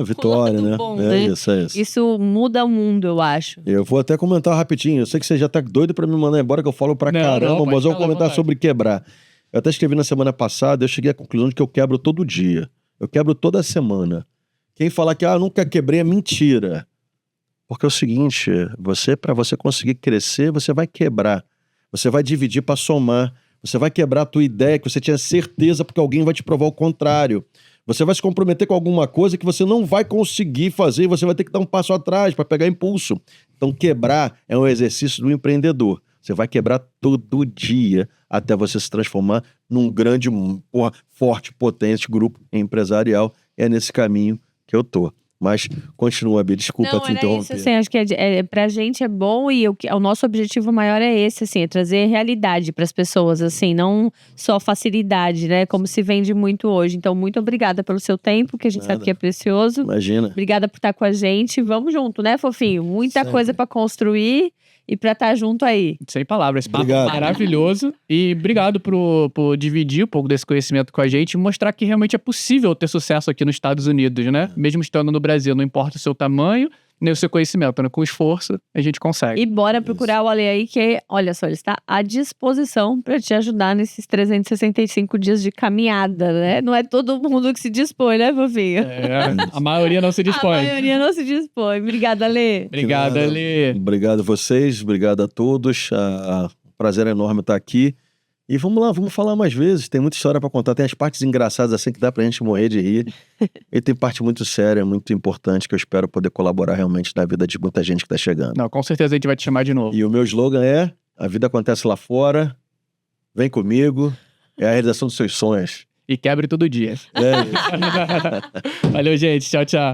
vitória, o lado né? bom, É né? isso. Isso muda o mundo, eu acho. Eu vou até comentar rapidinho. Eu sei que você já tá doido pra me mandar embora, que eu falo pra caramba, mas eu vou comentar sobre quebrar. Eu até escrevi na semana passada, eu cheguei à conclusão de que eu quebro todo dia. Eu quebro toda semana. Quem falar que nunca quebrei é mentira. Porque é o seguinte, para você conseguir crescer, você vai quebrar. Você vai dividir para somar. Você vai quebrar a tua ideia que você tinha certeza porque alguém vai te provar o contrário. Você vai se comprometer com alguma coisa que você não vai conseguir fazer e você vai ter que dar um passo atrás para pegar impulso. Então quebrar é um exercício do empreendedor. Você vai quebrar todo dia até você se transformar num grande, forte, potente grupo empresarial. É nesse caminho que eu tô. Mas continua, Bia, desculpa te interromper. Isso, assim, acho que pra gente é bom e o nosso objetivo maior é esse, assim, é trazer realidade pras pessoas, assim, não só facilidade, né, como se vende muito hoje. Então, muito obrigada pelo seu tempo, que a gente sabe que é precioso. Imagina. Obrigada por estar com a gente. Vamos junto, né, fofinho? Muita coisa pra construir e pra estar junto aí. Sem palavras, papo maravilhoso. E obrigado por dividir um pouco desse conhecimento com a gente e mostrar que realmente é possível ter sucesso aqui nos Estados Unidos, né? Mesmo estando no Brasil, não importa o seu tamanho, nem o seu conhecimento, né? Com esforço, a gente consegue. E bora procurar o Ale aí, que, olha só, ele está à disposição para te ajudar nesses 365 dias de caminhada, né? Não é todo mundo que se dispõe, né, fofinho? A maioria não se dispõe. A maioria não se dispõe. Obrigada, Ale. Obrigado, Ale. Obrigado a vocês, obrigado a todos. Prazer enorme estar aqui. E vamos lá, vamos falar mais vezes. Tem muita história pra contar. Tem as partes engraçadas assim que dá pra gente morrer de rir. E tem parte muito séria, muito importante, que eu espero poder colaborar realmente na vida de muita gente que tá chegando. Não, com certeza a gente vai te chamar de novo. E o meu slogan é: a vida acontece lá fora, vem comigo, é a realização dos seus sonhos. E quebre todo dia. É isso. Valeu, gente. Tchau, tchau.